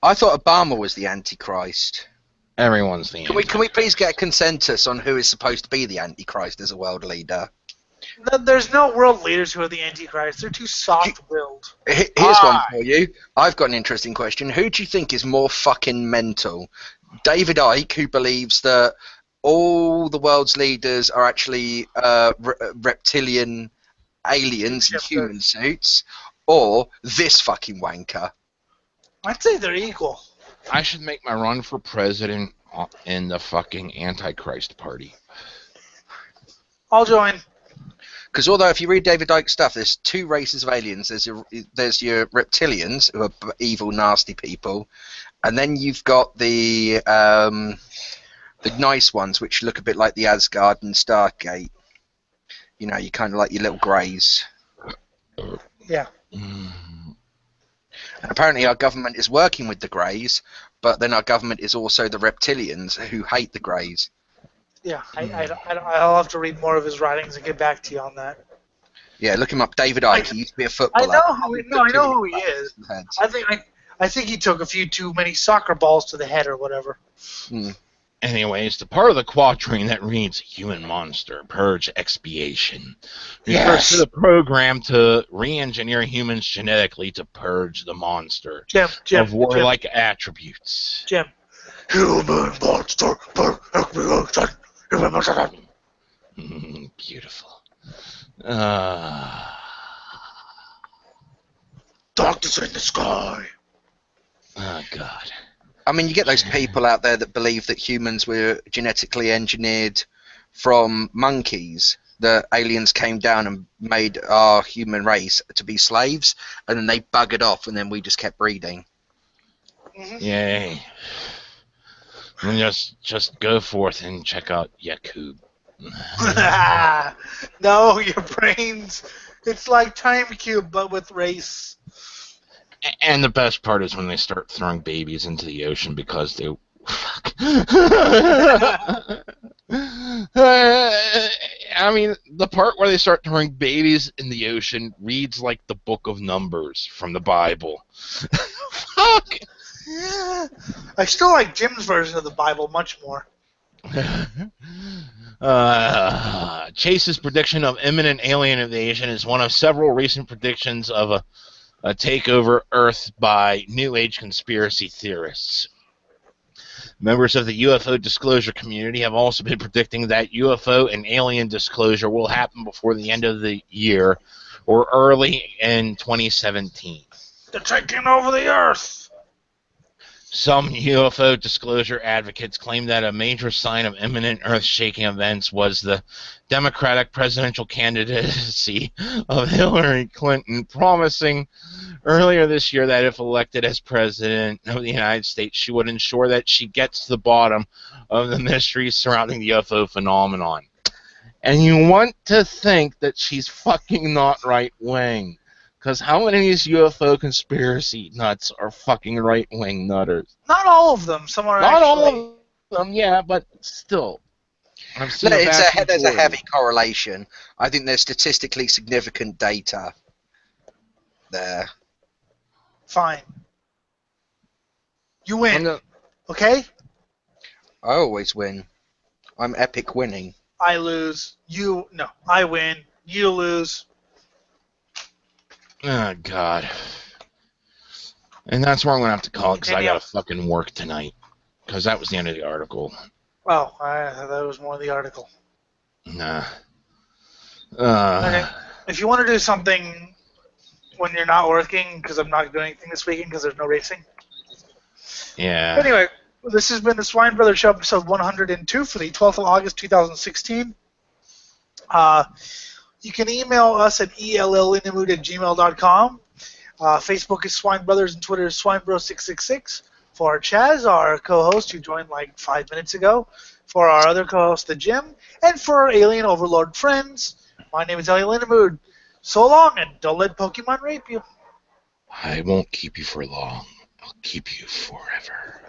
I thought Obama was the Antichrist. Everyone's the Can we please get a consensus on who is supposed to be the Antichrist as a world leader? There's no world leaders who are the Antichrist. They're too soft-willed. Here's one for you. I've got an interesting question. Who do you think is more fucking mental? David Icke, who believes that all the world's leaders are actually reptilian aliens in human suits, or this fucking wanker? I'd say they're equal. I should make my run for president in the fucking Antichrist party. I'll join. Because although if you read David Icke's stuff, there's two races of aliens. There's your reptilians, who are evil, nasty people, and then you've got the nice ones, which look a bit like the Asgard and Stargate. You know, you kind of like your little greys. Yeah. And apparently our government is working with the greys, but then our government is also the reptilians who hate the greys. Yeah, I'll have to read more of his writings and get back to you on that. Yeah, look him up. David Icke. He used to be a footballer. I know who he is. I think he took a few too many soccer balls to the head or whatever. Anyways, the part of the quatrain that reads "Human Monster Purge Expiation" refers to the program to re-engineer humans genetically to purge the monster of warlike attributes. Jim. Human Monster Purge Expiation. Human Monster. Beautiful. Darkness in the sky. Oh, God. I mean, you get those people out there that believe that humans were genetically engineered from monkeys, that aliens came down and made our human race to be slaves, and then they buggered off, and then we just kept breeding. Yay. And just go forth and check out Yakub. No, your brains. It's like Time Cube, but with race. And the best part is when they start throwing babies into the ocean because they... I mean, the part where they start throwing babies in the ocean reads like the Book of Numbers from the Bible. Fuck! I still like Jim's version of the Bible much more. Chase's prediction of imminent alien invasion is one of several recent predictions of a takeover Earth by New Age conspiracy theorists. Members of the UFO disclosure community have also been predicting that UFO and alien disclosure will happen before the end of the year or early in 2017. They're taking over the Earth! Some UFO disclosure advocates claim that a major sign of imminent earth-shaking events was the Democratic presidential candidacy of Hillary Clinton, promising earlier this year that if elected as president of the United States, she would ensure that she gets to the bottom of the mysteries surrounding the UFO phenomenon. And you want to think that she's fucking not right-wing. Because how many of these UFO conspiracy nuts are fucking right-wing nutters? Not all of them. Some are Not actually... all of them, yeah, but still. I've seen There's a heavy correlation. I think there's statistically significant data there. Fine. You win. Okay? I always win. I'm epic winning. I lose. I win. You lose. Oh, God. And that's where I'm going to have to call it, because I got to fucking work tonight. Because that was the end of the article. Oh, that was more of the article. Nah. Okay. If you want to do something when you're not working because I'm not doing anything this weekend because there's no racing. Yeah. Anyway, this has been the Swine Brothers Show, episode 102 for the 12th of August, 2016. You can email us at ellinimood@gmail.com. Facebook is Swine Brothers and Twitter is SwineBro666. For Chaz, our co-host who joined like 5 minutes ago. For our other co-host, the Jim. And for our Alien Overlord friends, my name is Ellie Lindemood. So long, and don't let Pokemon rape you. I won't keep you for long. I'll keep you forever.